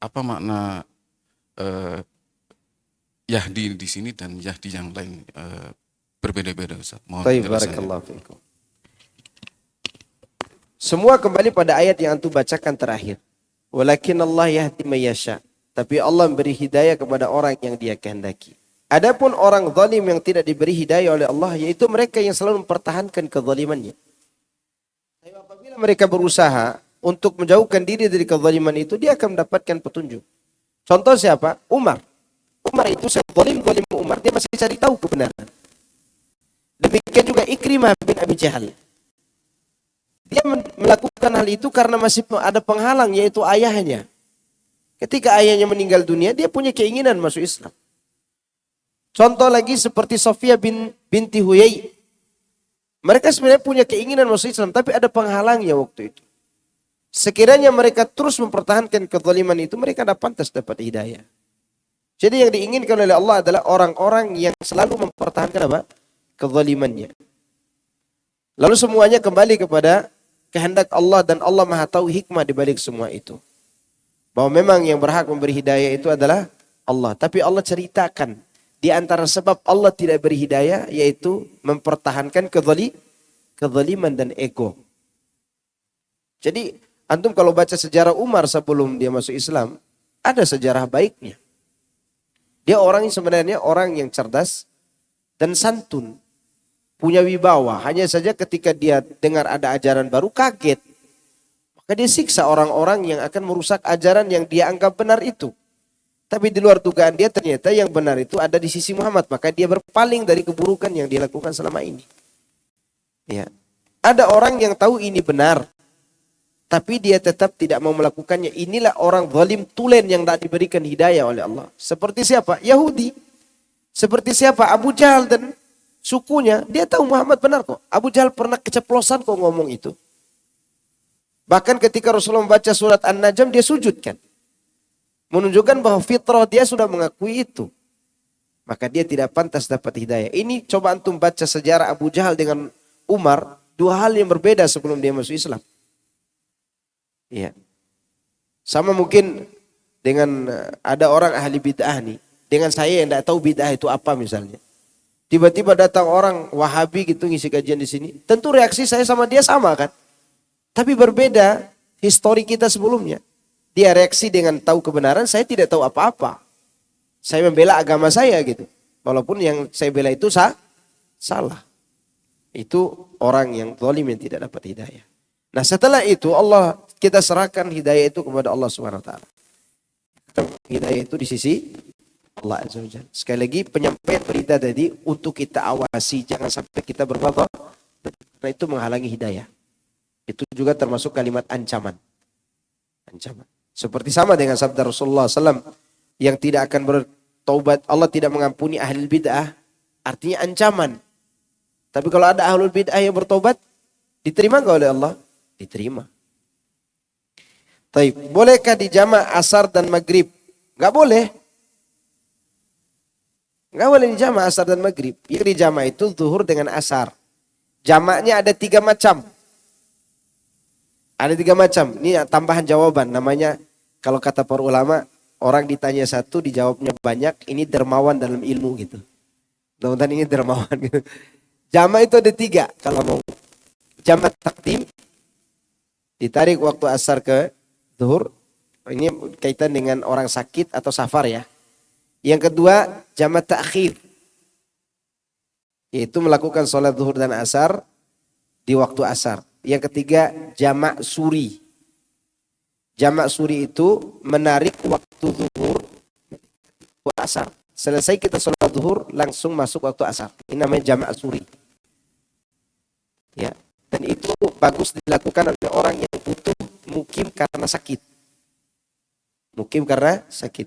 Apa makna Yahdi di sini dan Yahdi yang lain berbeda-beda Ustaz? Mohon Baik, penjelasannya. barakallahu fiikum. Semua kembali pada ayat yang antum bacakan terakhir. Walakin Allah yahdi man yasha. Tapi Allah memberi hidayah kepada orang yang Dia kehendaki. Adapun orang zalim yang tidak diberi hidayah oleh Allah, yaitu mereka yang selalu mempertahankan kezalimannya. Tapi apabila mereka berusaha untuk menjauhkan diri dari kezaliman itu, dia akan mendapatkan petunjuk. Contoh siapa? Umar. Umar itu zalim Umar, dia masih cari tahu kebenaran. Demikian juga Ikrimah bin Abi Jahal. Dia melakukan hal itu karena masih ada penghalang, yaitu ayahnya. Ketika ayahnya meninggal dunia, dia punya keinginan masuk Islam. Contoh lagi seperti Sofia binti Huyai. Mereka sebenarnya punya keinginan masuk Islam, tapi ada penghalangnya waktu itu. Sekiranya mereka terus mempertahankan kezaliman itu, mereka tidak pantas dapat hidayah. Jadi yang diinginkan oleh Allah adalah orang-orang yang selalu mempertahankan apa? Kezalimannya. Lalu semuanya kembali kepada kehendak Allah, dan Allah Maha tahu hikmah di balik semua itu. Bahwa memang yang berhak memberi hidayah itu adalah Allah. Tapi Allah ceritakan di antara sebab Allah tidak beri hidayah, yaitu mempertahankan kezaliman dan ego. Jadi antum kalau baca sejarah Umar sebelum dia masuk Islam, ada sejarah baiknya. Dia orang yang sebenarnya orang yang cerdas dan santun, punya wibawa. Hanya saja ketika dia dengar ada ajaran baru kaget. Maka dia siksa orang-orang yang akan merusak ajaran yang dia anggap benar itu. Tapi di luar dugaan dia, ternyata yang benar itu ada di sisi Muhammad. Maka dia berpaling dari keburukan yang dia lakukan selama ini. Ya. Ada orang yang tahu ini benar, tapi dia tetap tidak mau melakukannya. Inilah orang zalim tulen yang tidak diberikan hidayah oleh Allah. Seperti siapa? Yahudi. Seperti siapa? Abu Jahal dan sukunya. Dia tahu Muhammad benar kok. Abu Jahal pernah keceplosan kok ngomong itu. Bahkan ketika Rasulullah membaca surat An-Najm, dia sujudkan. Menunjukkan bahwa fitrah dia sudah mengakui itu. Maka dia tidak pantas dapat hidayah. Ini coba antum baca sejarah Abu Jahal dengan Umar. Dua hal yang berbeda sebelum dia masuk Islam. Iya. Sama mungkin dengan ada orang ahli bid'ah nih. Dengan saya yang tidak tahu bid'ah itu apa misalnya. Tiba-tiba datang orang Wahabi gitu ngisi kajian di sini. Tentu reaksi saya sama dia sama kan. Tapi berbeda histori kita sebelumnya. Dia reaksi dengan tahu kebenaran, saya tidak tahu apa-apa. Saya membela agama saya gitu. Walaupun yang saya bela itu salah. Itu orang yang zalim yang tidak dapat hidayah. Nah setelah itu Allah, kita serahkan hidayah itu kepada Allah Subhanahu Wa Taala. Hidayah itu di sisi Allah Azza wa Jalla. Sekali lagi penyampaian berita tadi untuk kita awasi, jangan sampai kita berbuat karena itu menghalangi hidayah. Itu juga termasuk kalimat ancaman. Ancaman. Seperti sama dengan sabda Rasulullah SAW yang tidak akan bertaubat, Allah tidak mengampuni ahli bid'ah, artinya ancaman. Tapi kalau ada ahlul bid'ah yang bertobat, diterima enggak oleh Allah? Diterima. Taib, bolehkah dijama' asar dan maghrib? Enggak boleh. Enggak boleh dijama' asar dan maghrib. Yang dijama' itu zuhur dengan asar. Jamaknya ada 3 macam. Ada 3 macam. Ini tambahan jawaban. Namanya kalau kata para ulama, orang ditanya satu dijawabnya banyak. Ini dermawan dalam ilmu gitu. Teman-teman ini dermawan gitu. Jamak itu ada 3 kalau mau. Jamak takdim. Ditarik waktu asar ke zuhur. Ini kaitan dengan orang sakit atau safar ya. Yang kedua, jamak ta'khir. Yaitu melakukan sholat zuhur dan asar di waktu asar. Yang ketiga, jamak suri. Jamak suri itu menarik waktu zuhur ke asar. Selesai kita sholat zuhur, langsung masuk waktu asar. Ini namanya jamak suri. Ya. Dan itu bagus dilakukan oleh orang yang butuh mukim karena sakit. Mukim karena sakit.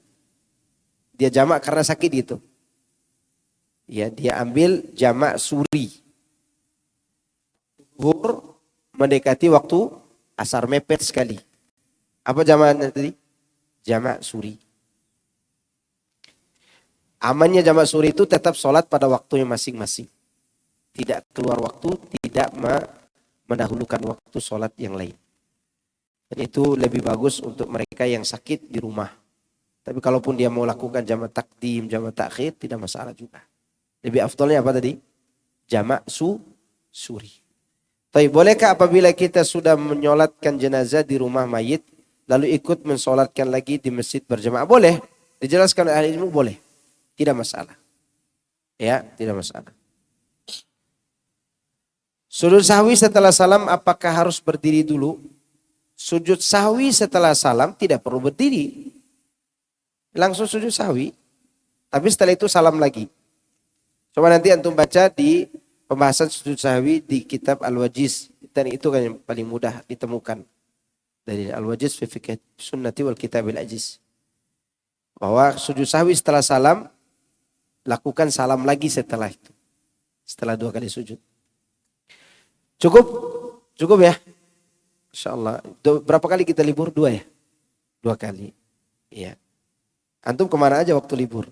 Dia jamak karena sakit gitu. Ya, dia ambil jamak suri. Zuhur mendekati waktu asar, mepet sekali. Apa jamaknya tadi? Jamak suri. Amannya jamak suri itu tetap sholat pada waktunya masing-masing. Tidak keluar waktu, tidak mendahulukan waktu sholat yang lain. Dan itu lebih bagus untuk mereka yang sakit di rumah. Tapi kalaupun dia mau lakukan jamak takdim, jamak takhir, tidak masalah juga. Lebih afdolnya apa tadi? Jamak suri. Tapi bolehkah apabila kita sudah menyolatkan jenazah di rumah mayit, lalu ikut mensolatkan lagi di masjid berjamaah? Boleh. Dijelaskan oleh ahli ilmu boleh. Tidak masalah. Ya, tidak masalah. Sujud sahwi setelah salam apakah harus berdiri dulu? Sujud sahwi setelah salam tidak perlu berdiri. Langsung sujud sahwi. Tapi setelah itu salam lagi. Coba nanti antum baca di pembahasan sujud sahwi di kitab Al-Wajiz. Dan itu kan yang paling mudah ditemukan. Dari Al-Wajiz fi fiqh sunnati wal kitabil ajiz. Bahwa sujud sahwi setelah salam, lakukan salam lagi setelah itu. Setelah 2 kali sujud. Cukup? Cukup ya? InsyaAllah. Berapa kali kita libur? 2 ya? 2 kali. Iya. Antum kemana aja waktu libur?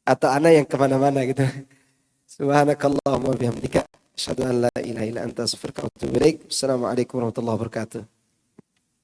Atau ana yang kemana-mana gitu. Subhanakallahumma bihamdika. Asyhadu an la ilaha illa anta astaghfiruka wa atubu ilaik. Assalamualaikum warahmatullahi wabarakatuh.